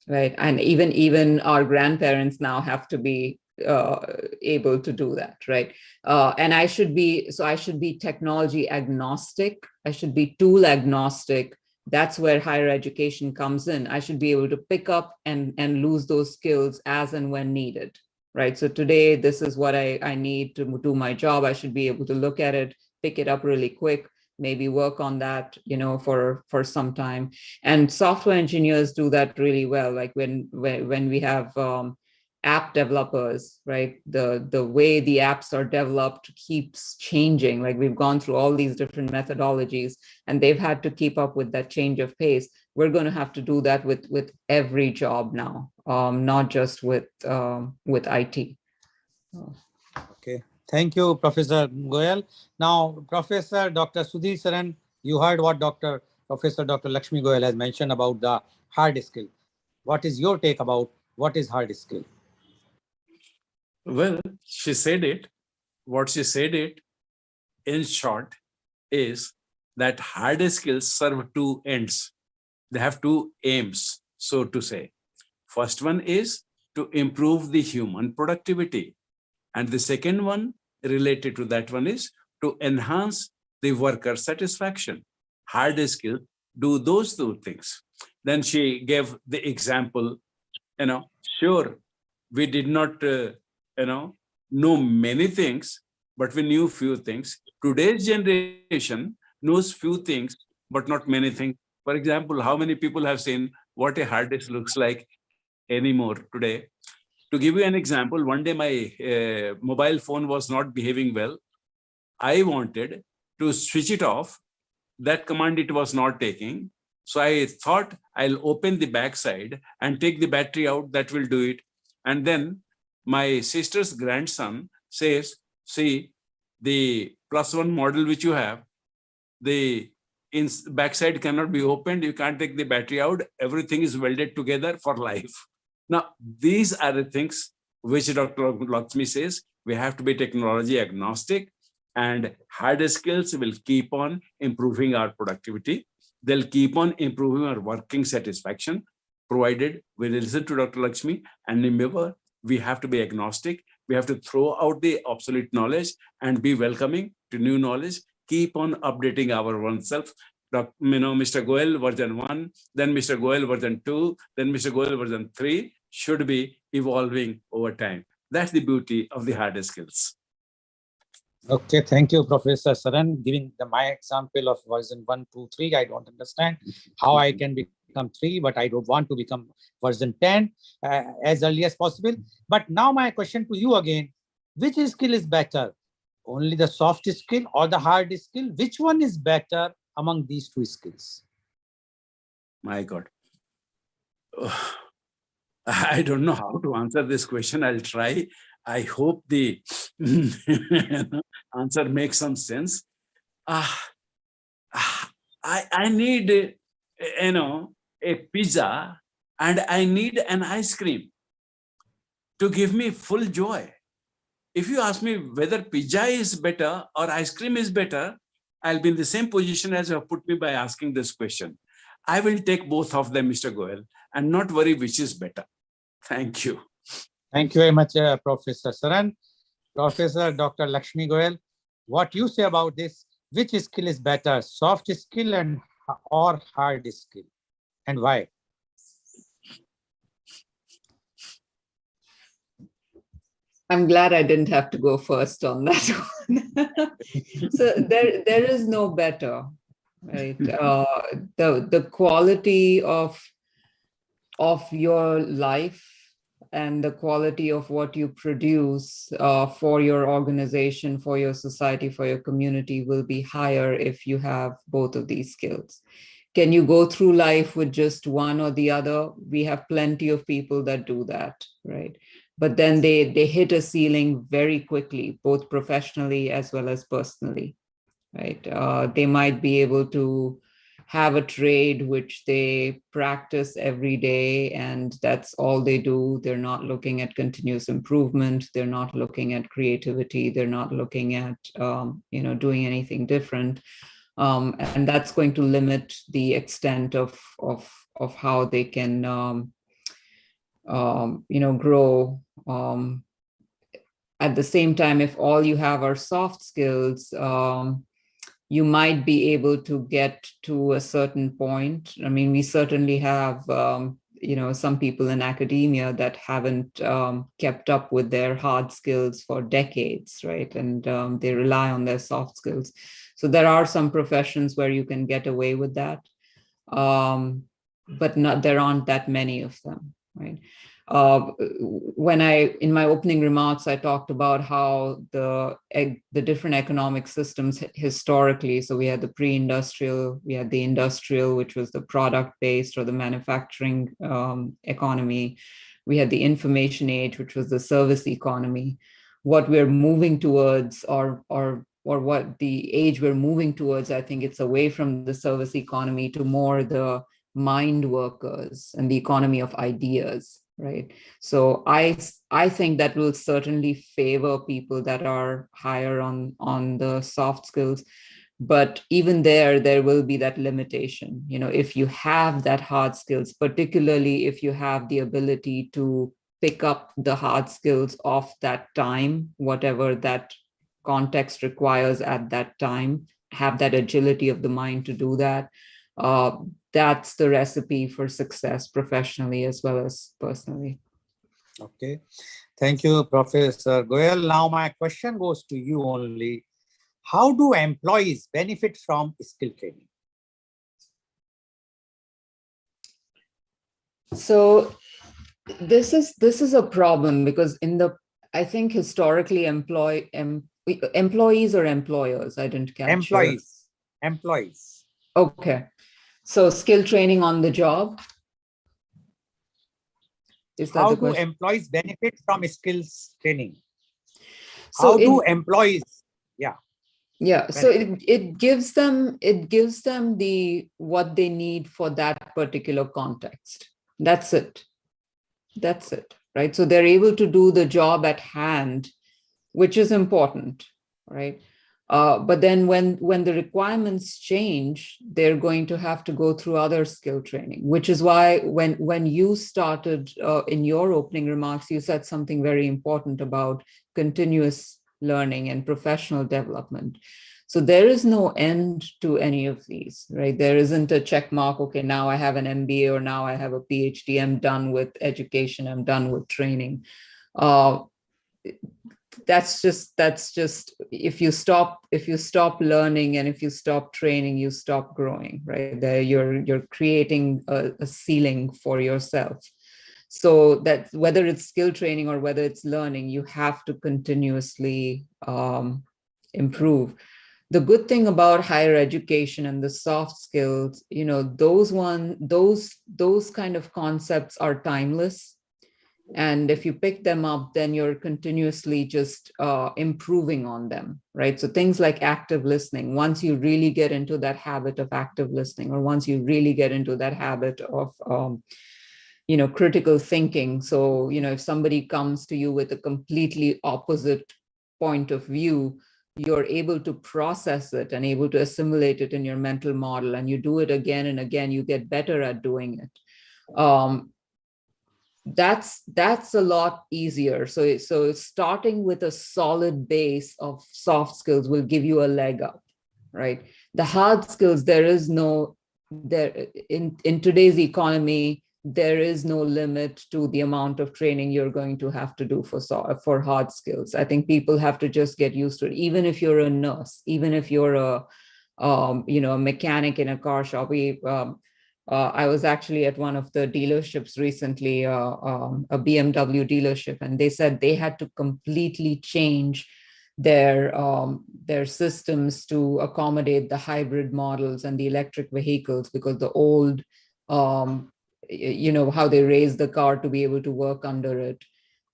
right? And even our grandparents now have to be able to do that, right? And I should be technology agnostic. I should be tool agnostic. That's where higher education comes in. I should be able to pick up and lose those skills as and when needed, right? So today, this is what I need to do my job. I should be able to look at it, pick it up really quick, maybe work on that, for some time. And software engineers do that really well. Like when we have app developers, right? The way the apps are developed keeps changing. Like we've gone through all these different methodologies, and they've had to keep up with that change of pace. We're going to have to do that with every job now, not just with IT. Okay. Thank you, Professor Goyal. Now, Professor Dr. Sudhir Saran, you heard what Professor Dr. Lakshmi Goyal has mentioned about the hard skill. What is your take about what is hard skill? Well, she said it. What she said it, in short, is that hard skills serve two ends. They have two aims, so to say. First one is to improve the human productivity. And the second one related to that one is to enhance the worker satisfaction. Hard skills do those two things. Then she gave the example, sure, we did not, know many things, but we knew few things. Today's generation knows few things, but not many things. For example, how many people have seen what a hard disk looks like anymore today? To give you an example, one day my mobile phone was not behaving well. I wanted to switch it off. That command it was not taking. So I thought I'll open the backside and take the battery out. That will do it. And then my sister's grandson says, see, the +1 model which you have, the backside cannot be opened. You can't take the battery out. Everything is welded together for life. Now, these are the things which Dr. Lakshmi says we have to be technology agnostic, and hard skills will keep on improving our productivity. They'll keep on improving our working satisfaction, provided we listen to Dr. Lakshmi. And remember, we have to be agnostic. We have to throw out the obsolete knowledge and be welcoming to new knowledge. Keep on updating our oneself. Mr. Goyal version 1, then Mr. Goyal version 2, then Mr. Goyal version 3 should be evolving over time. That's the beauty of the hard skills. Okay, thank you, Professor Saran. Giving my example of version 1, 2, 3, I don't understand how I can become 3, but I don't want to become version 10 as early as possible. But now my question to you again, which skill is better? Only the soft skill or the hard skill? Which one is better among these two skills? My God. I don't know how to answer this question. I'll try. I hope the answer makes some sense. I need, a pizza and I need an ice cream to give me full joy. If you ask me whether pizza is better or ice cream is better, I'll be in the same position as you have put me by asking this question. I will take both of them, Mr. Goyal, and not worry which is better. Thank you. Thank you very much, Professor Saran. Professor Dr. Lakshmi Goyal, what you say about this? Which skill is better, soft skill or hard skill, and why? I'm glad I didn't have to go first on that one. So there is no better, right? The quality of your life and the quality of what you produce for your organization, for your society, for your community will be higher if you have both of these skills. Can you go through life with just one or the other? We have plenty of people that do that, right? But then they hit a ceiling very quickly, both professionally as well as personally, right? They might be able to have a trade which they practice every day, and that's all they do. They're not looking at continuous improvement. They're not looking at creativity. They're not looking at doing anything different, and that's going to limit the extent of how they can grow. At the same time, if all you have are soft skills, you might be able to get to a certain point. I mean, we certainly have, some people in academia that haven't kept up with their hard skills for decades, right? And they rely on their soft skills. So there are some professions where you can get away with that, but there aren't that many of them, right? In my opening remarks, I talked about how the different economic systems historically, so we had the pre-industrial, we had the industrial, which was the product-based or the manufacturing economy. We had the information age, which was the service economy. What we're moving towards, or what the age we're moving towards, I think it's away from the service economy to more the mind workers and the economy of ideas. Right. So I think that will certainly favor people that are higher on the soft skills. But even there will be that limitation. If you have that hard skills, particularly if you have the ability to pick up the hard skills of that time, whatever that context requires at that time, have that agility of the mind to do that. That's the recipe for success professionally as well as personally. Okay. Thank you, Professor Goyal. Now my question goes to you only. How do employees benefit from skill training? So this is a problem because I think historically employees or employers, I didn't catch. Employees. Okay. So skill training on the job? Is that how the do question? Employees benefit from skills training? So how do employees, yeah, so it gives them what they need for that particular context. That's it, right? So they're able to do the job at hand, which is important, right? But then when the requirements change, they're going to have to go through other skill training, which is why when you started in your opening remarks, you said something very important about continuous learning and professional development. So there is no end to any of these, right? There isn't a check mark, okay, now I have an MBA or now I have a PhD, I'm done with education, I'm done with training. That's just if you stop learning and if you stop training, you stop growing, right? There you're creating a ceiling for yourself. So that whether it's skill training or whether it's learning, you have to continuously improve. The good thing about higher education and the soft skills, those kind of concepts are timeless. And if you pick them up, then you're continuously just improving on them, right? So things like active listening, once you really get into that habit of active listening, or once you really get into that habit of critical thinking. So, if somebody comes to you with a completely opposite point of view, you're able to process it and able to assimilate it in your mental model, and you do it again and again, you get better at doing it. That's a lot easier. So starting with a solid base of soft skills will give you a leg up, right? The hard skills, in today's economy, there is no limit to the amount of training you're going to have to do for hard skills. I think people have to just get used to it. Even if you're a nurse, even if you're a mechanic in a car shop. I was actually at one of the dealerships recently, a BMW dealership, and they said they had to completely change their systems to accommodate the hybrid models and the electric vehicles, because the old, how they raised the car to be able to work under it.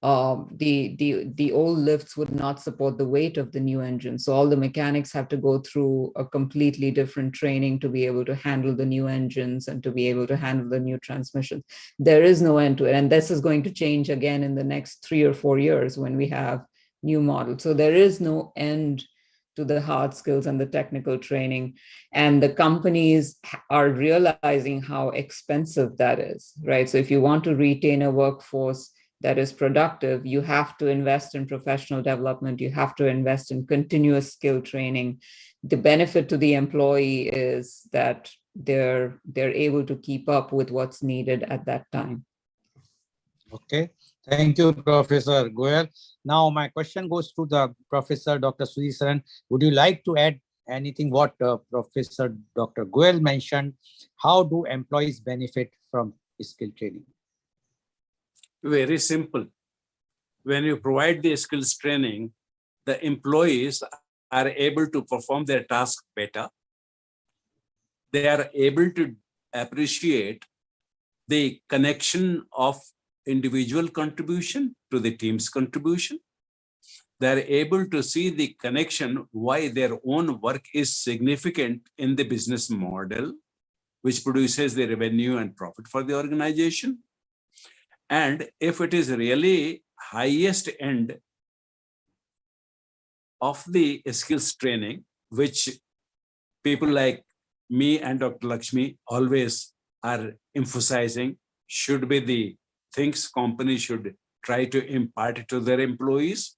The old lifts would not support the weight of the new engine. So all the mechanics have to go through a completely different training to be able to handle the new engines and to be able to handle the new transmissions. There is no end to it. And this is going to change again in the next 3 or 4 years when we have new models. So there is no end to the hard skills and the technical training. And the companies are realizing how expensive that is, right? So if you want to retain a workforce that is productive, you have to invest in professional development. You have to invest in continuous skill training. The benefit to the employee is that they're able to keep up with what's needed at that time. Okay, thank you, Professor Goyal. Now my question goes to the Professor Dr. Sudhisaran. Would you like to add anything what Professor Dr. Goyal mentioned? How do employees benefit from skill training? Very simple. When you provide the skills training, the employees are able to perform their task better. They are able to appreciate the connection of individual contribution to the team's contribution. They are able to see the connection why their own work is significant in the business model, which produces the revenue and profit for the organization. And if it is really highest end of the skills training, which people like me and Dr. Lakshmi always are emphasizing, should be the things companies should try to impart to their employees,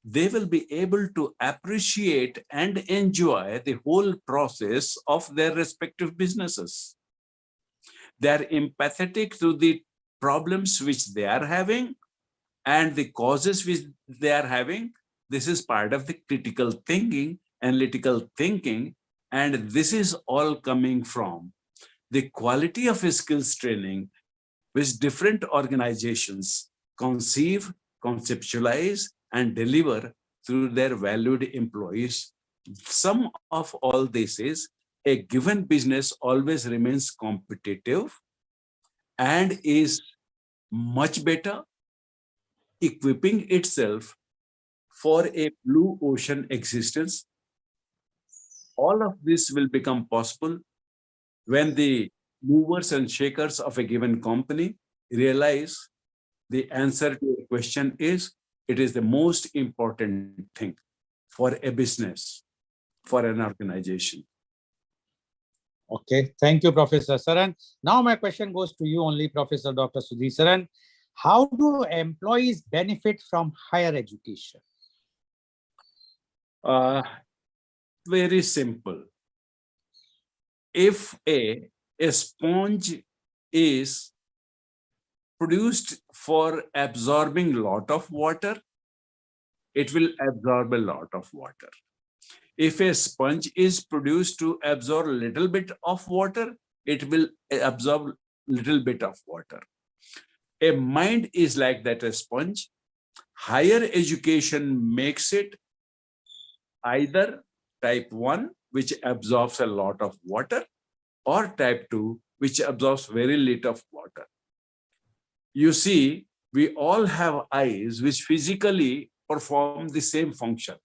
they will be able to appreciate and enjoy the whole process of their respective businesses. They are empathetic to the problems which they are having and the causes which they are having. This is part of the critical thinking, analytical thinking, and this is all coming from the quality of skills training which different organizations conceive, conceptualize, and deliver through their valued employees. Sum of all this is a given business always remains competitive and is much better equipping itself for a blue ocean existence. All of this will become possible when the movers and shakers of a given company realize the answer to a question is, it is the most important thing. for a business, for an organization. Okay, thank you, Professor Saran. Now my question goes to you only, Professor Dr. Sudhir Saran. How do employees benefit from higher education? Very simple. If a sponge is produced for absorbing a lot of water, it will absorb a lot of water. If a sponge is produced to absorb a little bit of water, it will absorb a little bit of water. A mind is like that, a sponge. Higher education makes it either type 1, which absorbs a lot of water, or type 2, which absorbs very little of water. You see, we all have eyes which physically perform the same function.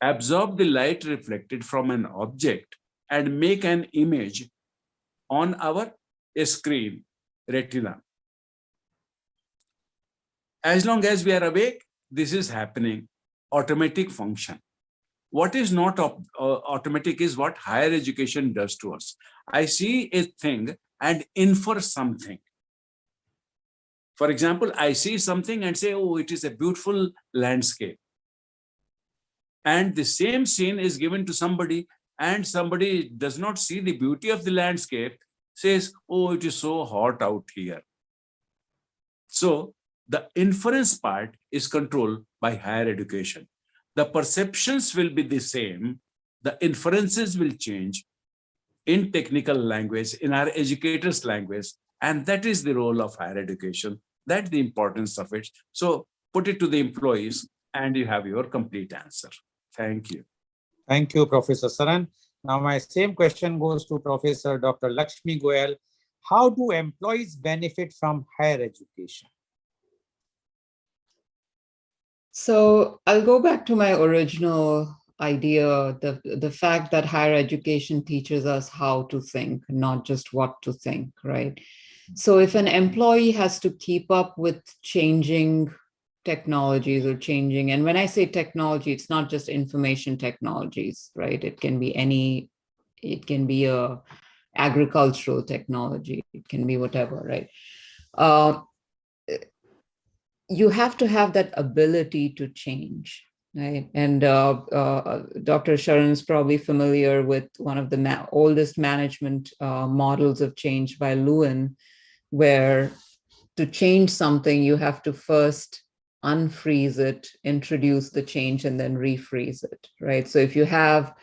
Absorb the light reflected from an object and make an image on our screen, retina. As long as we are awake, this is happening, automatic function. What is not automatic is what higher education does to us. I see a thing and infer something. For example, I see something and say, oh, it is a beautiful landscape. And the same scene is given to somebody, and somebody does not see the beauty of the landscape, says, oh, it is so hot out here. So the inference part is controlled by higher education. The perceptions will be the same. The inferences will change in technical language, in our educators' language, and that is the role of higher education. That's the importance of it. So put it to the employees and you have your complete answer. Thank you. Thank you, Professor Saran. Now my same question goes to Professor Dr. Lakshmi Goyal. How do employees benefit from higher education? So I'll go back to my original idea, the fact that higher education teaches us how to think, not just what to think, right? So if an employee has to keep up with changing technologies or changing, and when I say technology, it's not just information technologies, right? It can be a agricultural technology, it can be whatever, right? You have to have that ability to change, right? And Dr. Sharan is probably familiar with one of the oldest management models of change by Lewin, where to change something, you have to first unfreeze it, introduce the change, and then refreeze it, right? So if you have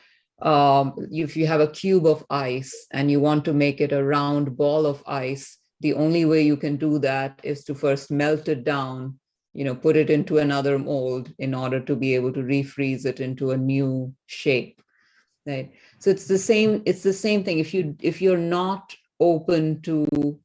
a cube of ice and you want to make it a round ball of ice, the only way you can do that is to first melt it down, put it into another mold in order to be able to refreeze it into a new shape, right? So it's the same thing. If you're not open to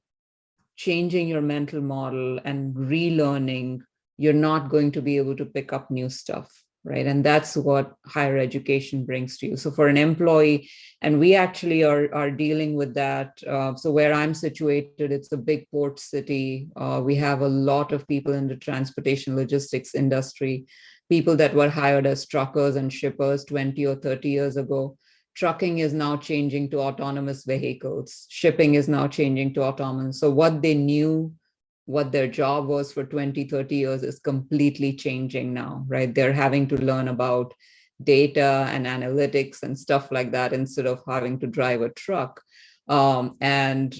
changing your mental model and relearning, you're not going to be able to pick up new stuff, right? And that's what higher education brings to you. So for an employee, and we actually are dealing with that. So where I'm situated, it's a big port city. We have a lot of people in the transportation logistics industry, people that were hired as truckers and shippers 20 or 30 years ago. Trucking is now changing to autonomous vehicles. Shipping is now changing to autonomous. So what they knew, what their job was for 20, 30 years is completely changing now, right? They're having to learn about data and analytics and stuff like that instead of having to drive a truck. And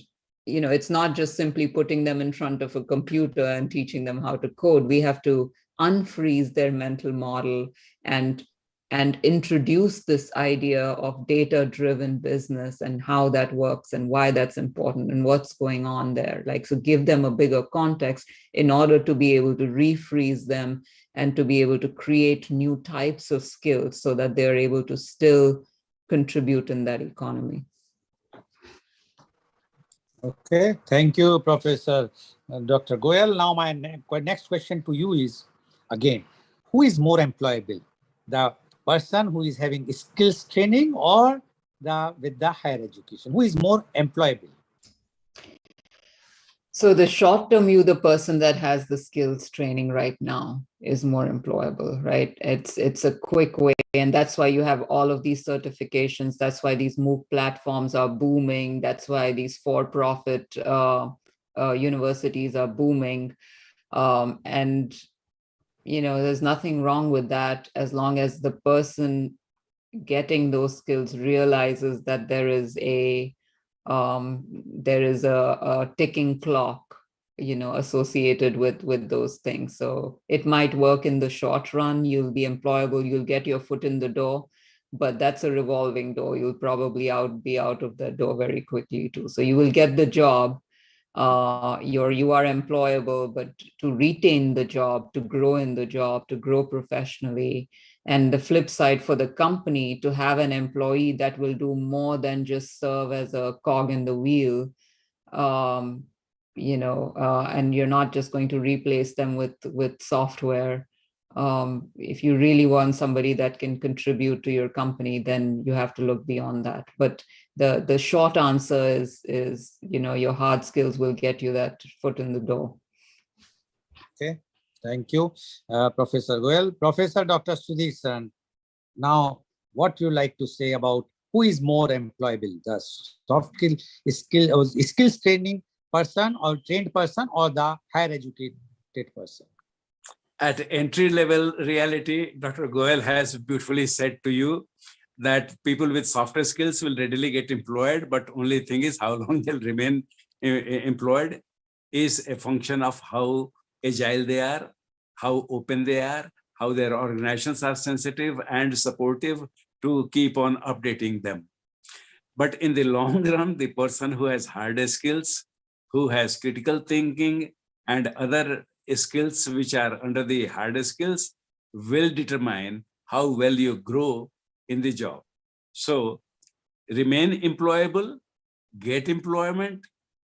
it's not just simply putting them in front of a computer and teaching them how to code. We have to unfreeze their mental model and introduce this idea of data-driven business and how that works and why that's important and what's going on there. So give them a bigger context in order to be able to refreeze them and to be able to create new types of skills so that they're able to still contribute in that economy. Okay, thank you, Professor Dr. Goyal. Now my next question to you is, again, who is more employable? The person who is having skills training or with the higher education? Who is more employable? So the short term, the person that has the skills training right now is more employable, right? It's a quick way, and that's why you have all of these certifications. That's why these MOOC platforms are booming. That's why these for-profit universities are booming. And there's nothing wrong with that, as long as the person getting those skills realizes that there is a ticking clock associated with those things. So it might work in the short run. You'll be employable, you'll get your foot in the door, but that's a revolving door. You'll probably be out of the door very quickly too. So you will get the job, you are employable, but to retain the job, to grow in the job, to grow professionally, and the flip side for the company, to have an employee that will do more than just serve as a cog in the wheel, and you're not just going to replace them with software. If you really want somebody that can contribute to your company, then you have to look beyond that. But the short answer is your hard skills will get you that foot in the door. Okay, thank you, Professor Goyal. Professor Dr. Sudhir Saran, now what you like to say about who is more employable, the soft skills training person or trained person, or the higher educated person? At entry level reality, Dr. Goyal has beautifully said to you that people with softer skills will readily get employed, but only thing is how long they'll remain employed is a function of how agile they are, how open they are, how their organizations are sensitive and supportive to keep on updating them. But in the long run, the person who has harder skills, who has critical thinking and other skills which are under the harder skills, will determine how well you grow in the job. So remain employable, get employment,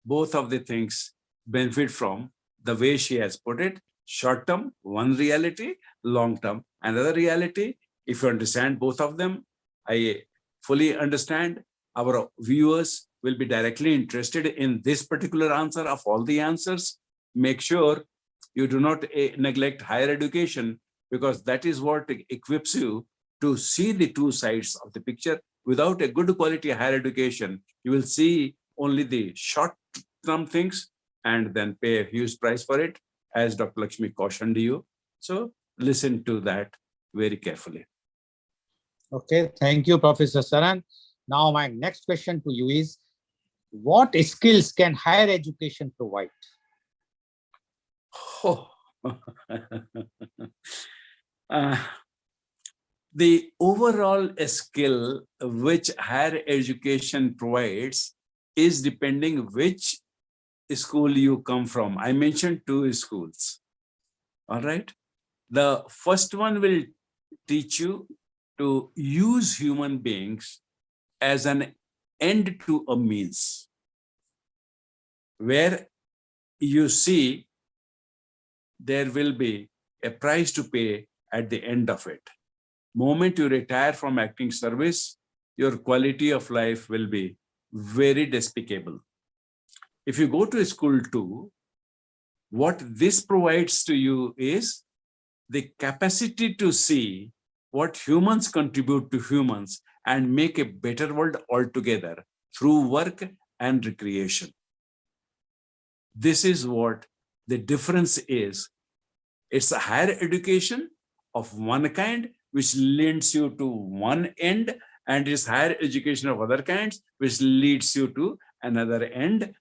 both of the things benefit from the way she has put it. Short term, one reality; long term, another reality. If you understand both of them, I fully understand our viewers will be directly interested in this particular answer of all the answers. Make sure you do not neglect higher education, because that is what equips you to see the two sides of the picture. Without a good quality higher education, you will see only the short-term things and then pay a huge price for it, as Dr. Lakshmi cautioned you. So listen to that very carefully. Okay, thank you, Professor Saran. Now my next question to you is, what skills can higher education provide? Oh. The overall skill which higher education provides is depending which school you come from. I mentioned two schools. All right. The first one will teach you to use human beings as an end to a means, where you see there will be a price to pay at the end of it. Moment you retire from acting service, your quality of life will be very despicable. If you go to school too, what this provides to you is the capacity to see what humans contribute to humans and make a better world altogether through work and recreation. This is what the difference is. It's a higher education of one kind, which leads you to one end, and is higher education of other kinds, which leads you to another end.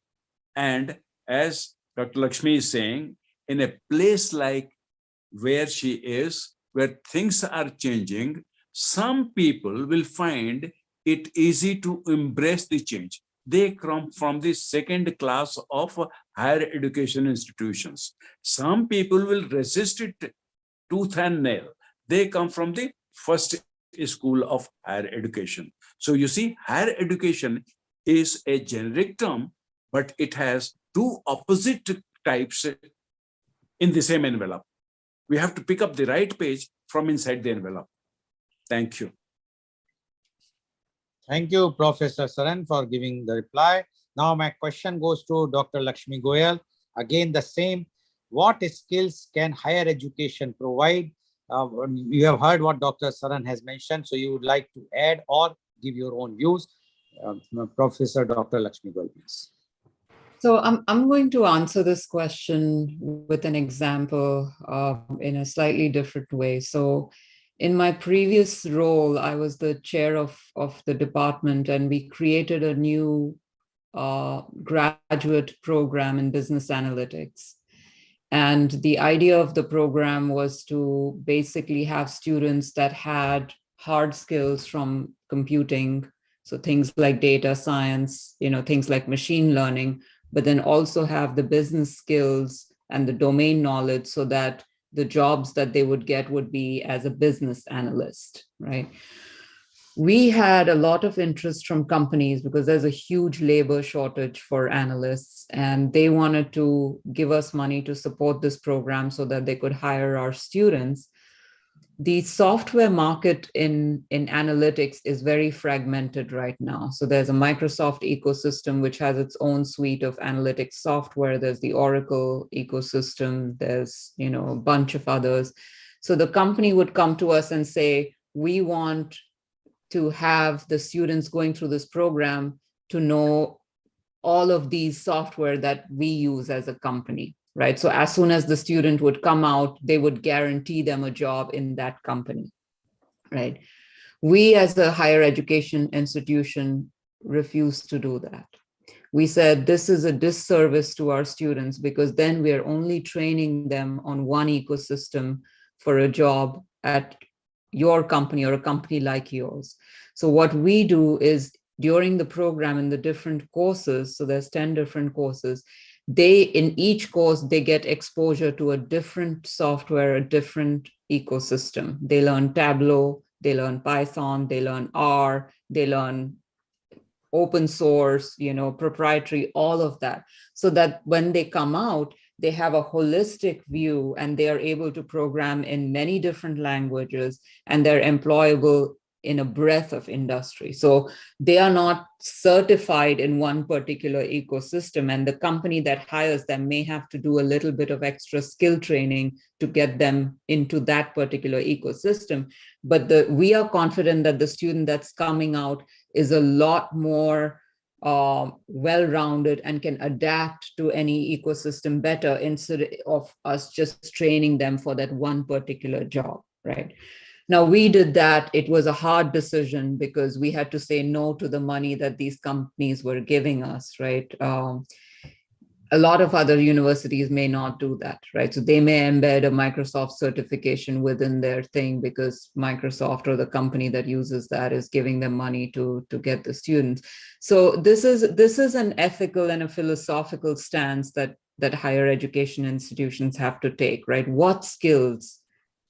And as Dr. Lakshmi is saying, in a place like where she is, where things are changing, some people will find it easy to embrace the change. They come from the second class of higher education institutions. Some people will resist it tooth and nail. They come from the first school of higher education. So you see, higher education is a generic term, but it has two opposite types in the same envelope. We have to pick up the right page from inside the envelope. Thank you. Thank you, Professor Saran, for giving the reply. Now my question goes to Dr. Lakshmi Goyal. Again, the same. what skills can higher education provide? You have heard what Dr. Saran has mentioned, so you would like to add or give your own views. Professor Dr. Lakshmi Goyal, please. So I'm going to answer this question with an example in a slightly different way. So in my previous role, I was the chair of the department, and we created a new graduate program in business analytics. And the idea of the program was to basically have students that had hard skills from computing, so things like data science, things like machine learning, but then also have the business skills and the domain knowledge so that the jobs that they would get would be as a business analyst, right? We had a lot of interest from companies because there's a huge labor shortage for analysts, and they wanted to give us money to support this program so that they could hire our students. The software market in analytics is very fragmented right now. So there's a Microsoft ecosystem, which has its own suite of analytics software. There's the Oracle ecosystem. There's, a bunch of others. So the company would come to us and say, we want to have the students going through this program to know all of these software that we use as a company, right? So as soon as the student would come out, they would guarantee them a job in that company, right? We as a higher education institution refused to do that. We said, this is a disservice to our students because then we are only training them on one ecosystem for a job at your company or a company like yours. So what we do is during the program in the different courses, so there's 10 different courses, in each course, they get exposure to a different software, a different ecosystem. They learn Tableau, they learn Python, they learn R, they learn open source, proprietary, all of that. So that when they come out, they have a holistic view and they are able to program in many different languages, and they're employable in a breadth of industry. So they are not certified in one particular ecosystem, and the company that hires them may have to do a little bit of extra skill training to get them into that particular ecosystem. But we are confident that the student that's coming out is a lot more well-rounded and can adapt to any ecosystem better instead of us just training them for that one particular job, right? Now, we did that. It was a hard decision because we had to say no to the money that these companies were giving us, right? A lot of other universities may not do that, right? So they may embed a Microsoft certification within their thing because Microsoft or the company that uses that is giving them money to get the students. So this is an ethical and a philosophical stance that higher education institutions have to take, right? What skills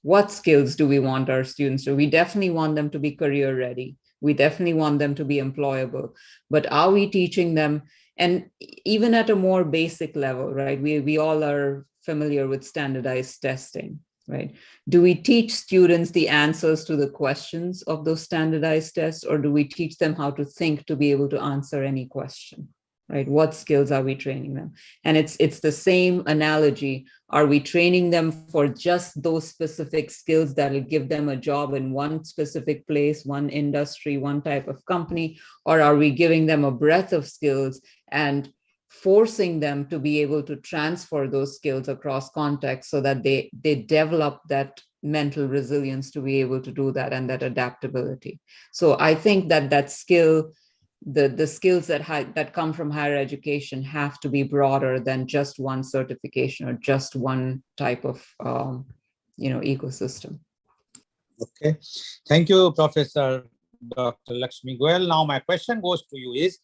do we want our students to? We definitely want them to be career ready. We definitely want them to be employable, but are we teaching them? And even at a more basic level, right? We all are familiar with standardized testing, right? Do we teach students the answers to the questions of those standardized tests, or do we teach them how to think to be able to answer any question, right? What skills are we training them? And it's the same analogy. Are we training them for just those specific skills that will give them a job in one specific place, one industry, one type of company? Or are we giving them a breadth of skills and forcing them to be able to transfer those skills across contexts so that they develop that mental resilience to be able to do that and that adaptability? So I think that skill, the skills that come from higher education have to be broader than just one certification or just one type of ecosystem. Okay, thank you, Professor Dr. Lakshmi Goyal. Now my question goes to you is,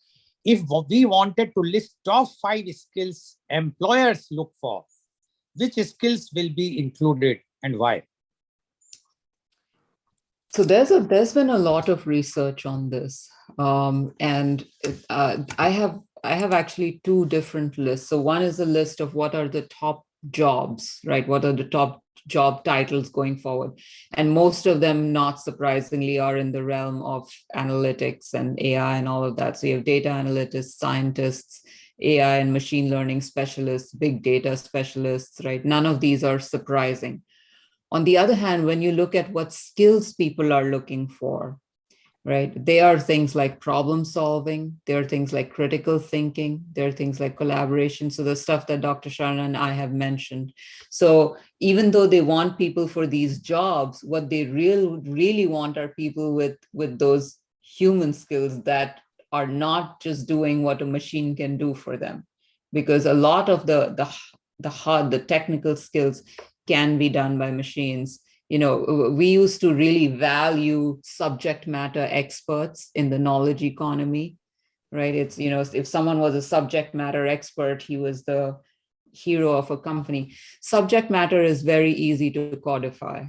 if we wanted to list top 5 skills employers look for, which skills will be included and why? So there's been a lot of research on this, and I have actually 2 different lists. So one is a list of what are the top jobs, right? What are the top job titles going forward? And most of them, not surprisingly, are in the realm of analytics and AI and all of that. So you have data analytics, scientists, AI and machine learning specialists, big data specialists, right? None of these are surprising. On the other hand, when you look at what skills people are looking for, right? They are things like problem solving. There are things like critical thinking. There are things like collaboration. So the stuff that Dr. Sharan and I have mentioned. So even though they want people for these jobs, what they really want are people with those human skills that are not just doing what a machine can do for them. Because a lot of the technical skills can be done by machines. We used to really value subject matter experts in the knowledge economy, right? It's, if someone was a subject matter expert, he was the hero of a company. Subject matter is very easy to codify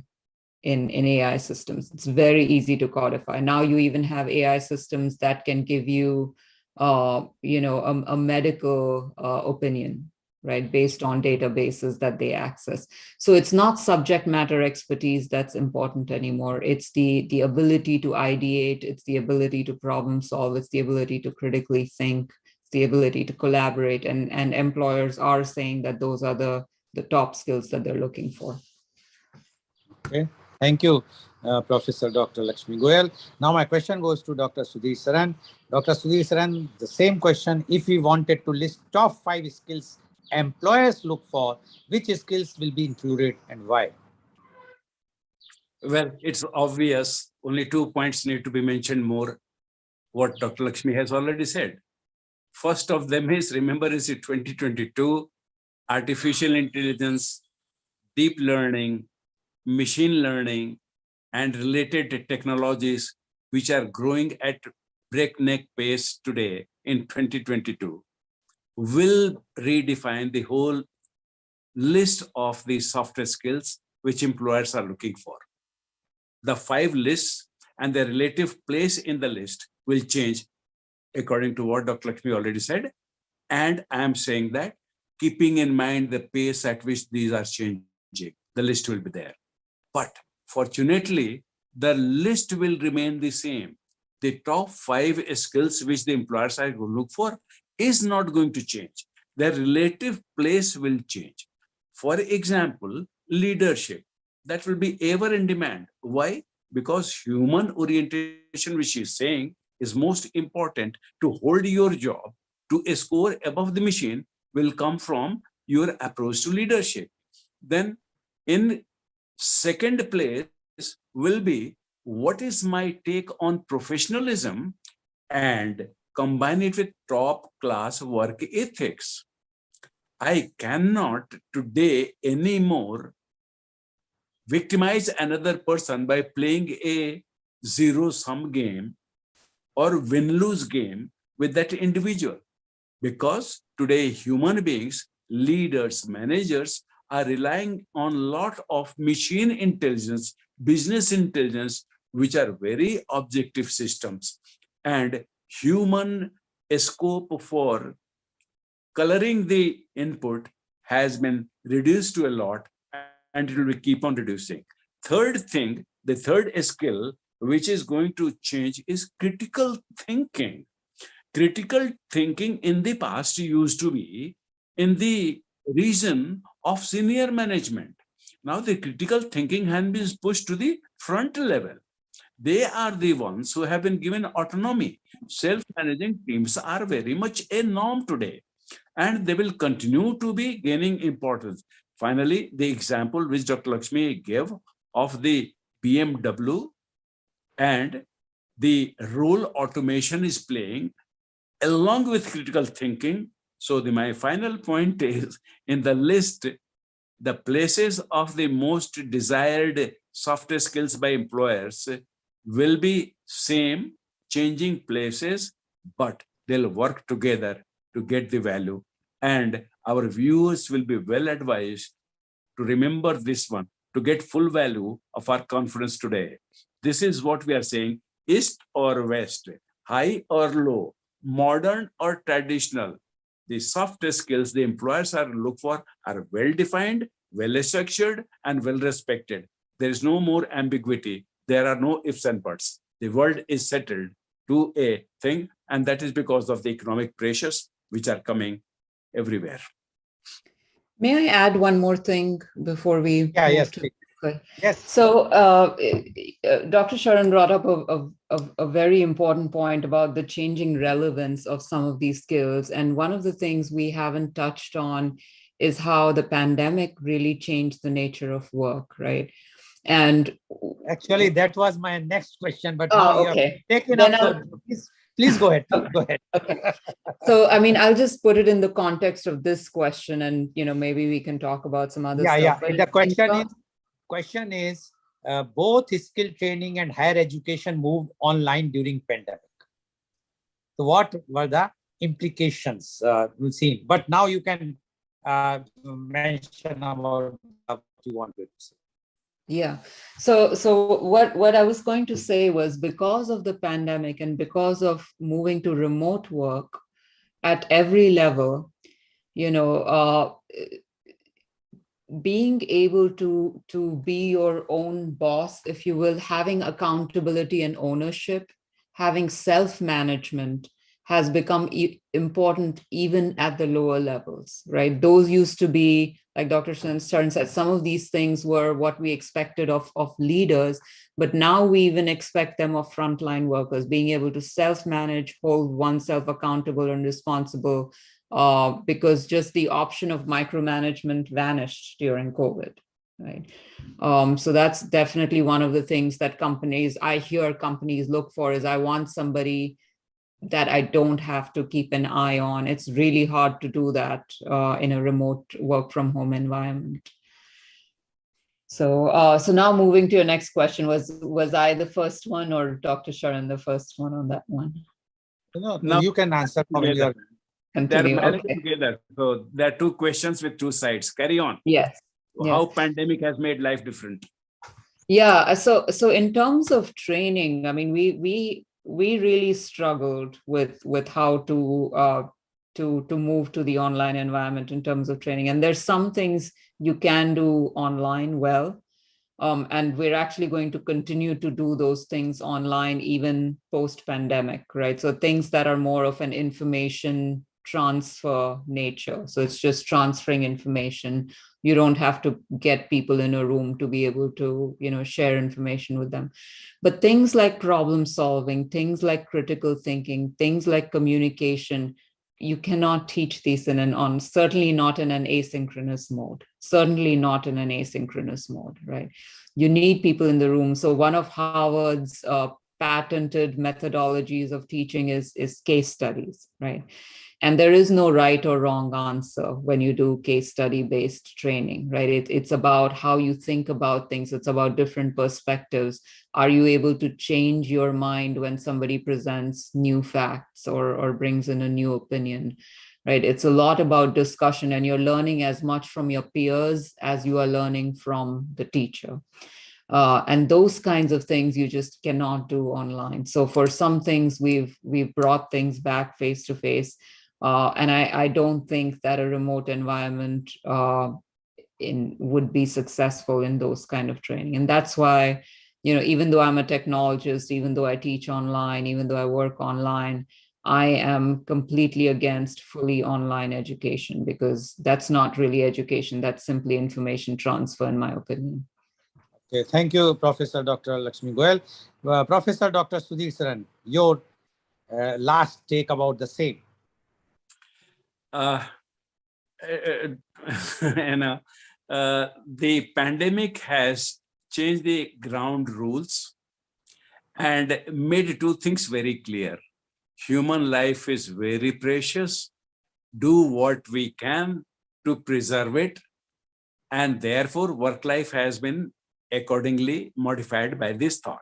in AI systems. It's very easy to codify. Now you even have AI systems that can give you, a medical opinion, right, based on databases that they access. So it's not subject matter expertise that's important anymore. It's the ability to ideate, it's the ability to problem solve, it's the ability to critically think, it's the ability to collaborate, and employers are saying that those are the top skills that they're looking for. Okay, thank you, Professor Dr. Lakshmi Goyal. Now my question goes to Dr. Sudhir Saran. Dr. Sudhir Saran, the same question. If we wanted to list top 5 skills employers look for, which skills will be included and why? Well, it's obvious. Only 2 points need to be mentioned more. What Dr. Lakshmi has already said. First of them is, remember, is it 2022, artificial intelligence, deep learning, machine learning, and related technologies, which are growing at breakneck pace today in 2022, will redefine the whole list of the software skills which employers are looking for. The 5 lists and their relative place in the list will change according to what Dr. Lakshmi already said. And I am saying that keeping in mind the pace at which these are changing, the list will be there. But fortunately, the list will remain the same. The top 5 skills which the employers are going to look for is not going to change. Their relative place will change. For example, leadership, that will be ever in demand. Why? Because human orientation, which is saying, is most important to hold your job, to score above the machine, will come from your approach to leadership. Then in second place will be, what is my take on professionalism, and combine it with top class work ethics. I cannot today anymore victimize another person by playing a zero-sum game or win-lose game with that individual. Because today human beings, leaders, managers are relying on a lot of machine intelligence, business intelligence, which are very objective systems. And human scope for coloring the input has been reduced to a lot, and it will keep on reducing. Third thing, the third skill which is going to change is critical thinking. Critical thinking in the past used to be in the region of senior management. Now the critical thinking has been pushed to the front level. They are the ones who have been given autonomy. Self-managing teams are very much a norm today, and they will continue to be gaining importance. Finally, the example which Dr. Lakshmi gave of the BMW and the role automation is playing along with critical thinking. So my final point is, in the list, the places of the most desired software skills by employers will be same, changing places, but they'll work together to get the value. And our viewers will be well advised to remember this one, to get full value of our conference today. This is what we are saying: East or West, high or low, modern or traditional. The soft skills the employers are look for are well defined, well structured, and well respected. There is no more ambiguity. There are no ifs and buts. The world is settled to a thing, and that is because of the economic pressures which are coming everywhere. May I add one more thing before we Yeah, move yes, to? please. Okay. Yes. So Dr. Sharan brought up a very important point about the changing relevance of some of these skills. And one of the things we haven't touched on is how the pandemic really changed the nature of work, right? And Actually, that was my next question, but now you have okay. taken Then up. So please go ahead. Go ahead. Okay. So, I mean, I'll just put it in the context of this question, and maybe we can talk about some other Yeah, stuff. yeah. But The question is, both skill training and higher education moved online during pandemic. So, what were the implications we've seen? But now you can mention about what you want to say. Yeah. So what I was going to say was, because of the pandemic and because of moving to remote work at every level, being able to be your own boss, if you will, having accountability and ownership, having self-management has become important even at the lower levels, right? Those used to be, like Dr. Stern said, some of these things were what we expected of leaders, but now we even expect them of frontline workers, being able to self-manage, hold oneself accountable and responsible, because just the option of micromanagement vanished during COVID, right? So that's definitely one of the things that I hear companies look for is, I want somebody that I don't have to keep an eye on. It's really hard to do that in a remote work from home environment. So now moving to your next question, was I the first one or Dr. Sharan the first one on that one? No, you can answer from your. Continue. They're managed Okay. together. So there are two questions with two sides. Carry on. Yes. How pandemic has made life different? Yeah. So in terms of training, I mean, we really struggled with how to move to the online environment in terms of training. And there's some things you can do online well. And we're actually going to continue to do those things online, even post-pandemic, right? So things that are more of an information transfer nature. So it's just transferring information. You don't have to get people in a room to be able to, share information with them. But things like problem solving, things like critical thinking, things like communication, you cannot teach these certainly not in an asynchronous mode, right? You need people in the room. So one of Harvard's patented methodologies of teaching is case studies, right? And there is no right or wrong answer when you do case study based training, right? It's about how you think about things. It's about different perspectives. Are you able to change your mind when somebody presents new facts or brings in a new opinion, right? It's a lot about discussion, and you're learning as much from your peers as you are learning from the teacher. And those kinds of things you just cannot do online. So for some things, we've brought things back face to face. And I don't think that a remote environment would be successful in those kind of training. And that's why, even though I'm a technologist, even though I teach online, even though I work online, I am completely against fully online education, because that's not really education. That's simply information transfer, in my opinion. Okay, thank you, Professor Dr. Lakshmi Goyal. Professor Dr. Sudhir Saran, your last take about the same. The pandemic has changed the ground rules and made two things very clear. Human life is very precious. Do what we can to preserve it. And therefore, work life has been accordingly modified by this thought.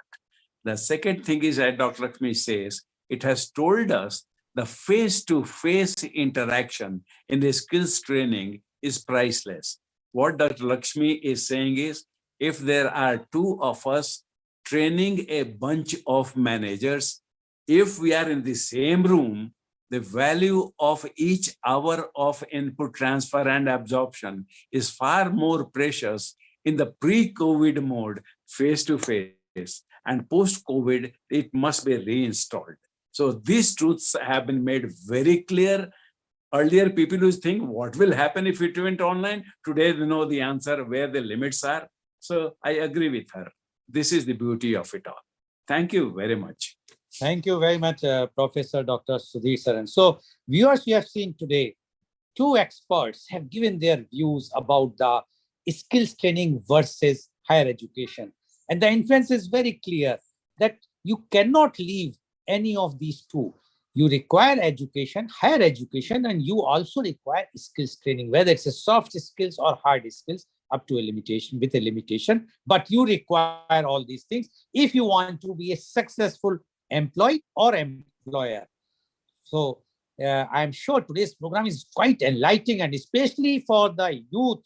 The second thing is, as Dr. Lakshmi says, it has told us the face-to-face interaction in the skills training is priceless. What Dr. Lakshmi is saying is, if there are two of us training a bunch of managers, if we are in the same room, the value of each hour of input transfer and absorption is far more precious in the pre-COVID mode, face-to-face, and post-COVID, it must be reinstalled. So these truths have been made very clear Earlier, people used to think, what will happen if it went online? Today, they know the answer, where the limits are. So I agree with her. This is the beauty of it all. Thank you very much. Thank you very much, Professor Dr. Sudhir Saran. So, viewers, we have seen today, two experts have given their views about the skills training versus higher education. And the inference is very clear that you cannot leave any of these two. You require education, higher education, and you also require skills training, whether it's a soft skills or hard skills, up to a limitation, with a limitation. But you require all these things if you want to be a successful employee or employer. So I'm sure today's program is quite enlightening, and especially for the youth,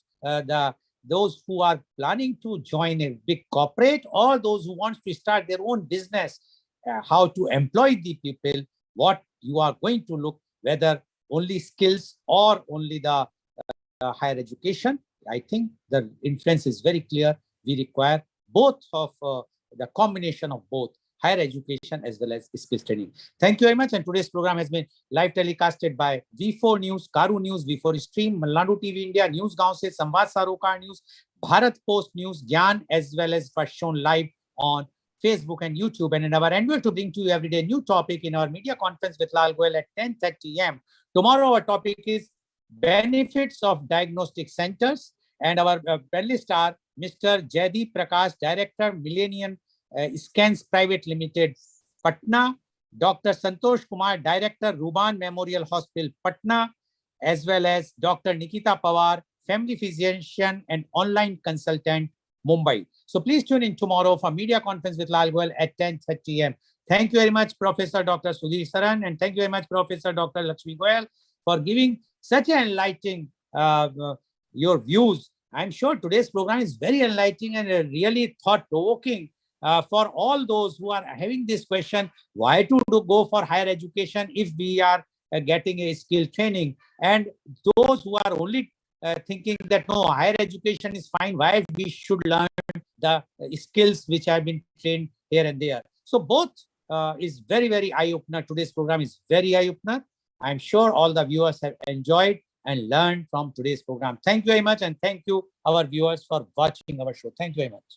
those who are planning to join a big corporate or those who want to start their own business, how to employ the people, what you are going to look, whether only skills or only the higher education. I think the inference is very clear. We require both of the combination of both higher education as well as skills training. Thank you very much. And today's program has been live telecasted by V4 News, Caru News, V4 Stream, Malnadu TV India, News 𝐂𝐀𝐑𝐔 𝐍𝐄𝐖𝐒, Samvad Sarokar News, Bharat Post News, Gyan, as well as first shown live on Facebook and YouTube. And in our endeavor to bring to you every day a new topic in our media conference with Lal Goel at 10:30 a.m. Tomorrow our topic is benefits of diagnostic centers. And our panelists are Mr. Jaideep Prakash, Director, Millennium Scans Private Limited, Patna, Dr. Santosh Kumar, Director, Ruban Memorial Hospital, Patna, as well as Dr. Nikita Pawar, Family Physician and Online Consultant, Mumbai. So please tune in tomorrow for media conference with Lal Goel at 10:30 a.m. Thank you very much, Professor Dr. Sudhir Saran, and thank you very much, Professor Dr. Lakshmi Goyal, for giving such an enlightening your views. I'm sure today's program is very enlightening and really thought-provoking for all those who are having this question, why to go for higher education if we are getting a skill training, and those who are only thinking that no, higher education is fine, why we should learn the skills which have been trained here and there. So both is very, very eye-opener. Today's program is very eye-opener. I'm sure all the viewers have enjoyed and learned from today's program. Thank you very much, and thank you, our viewers, for watching our show. Thank you very much.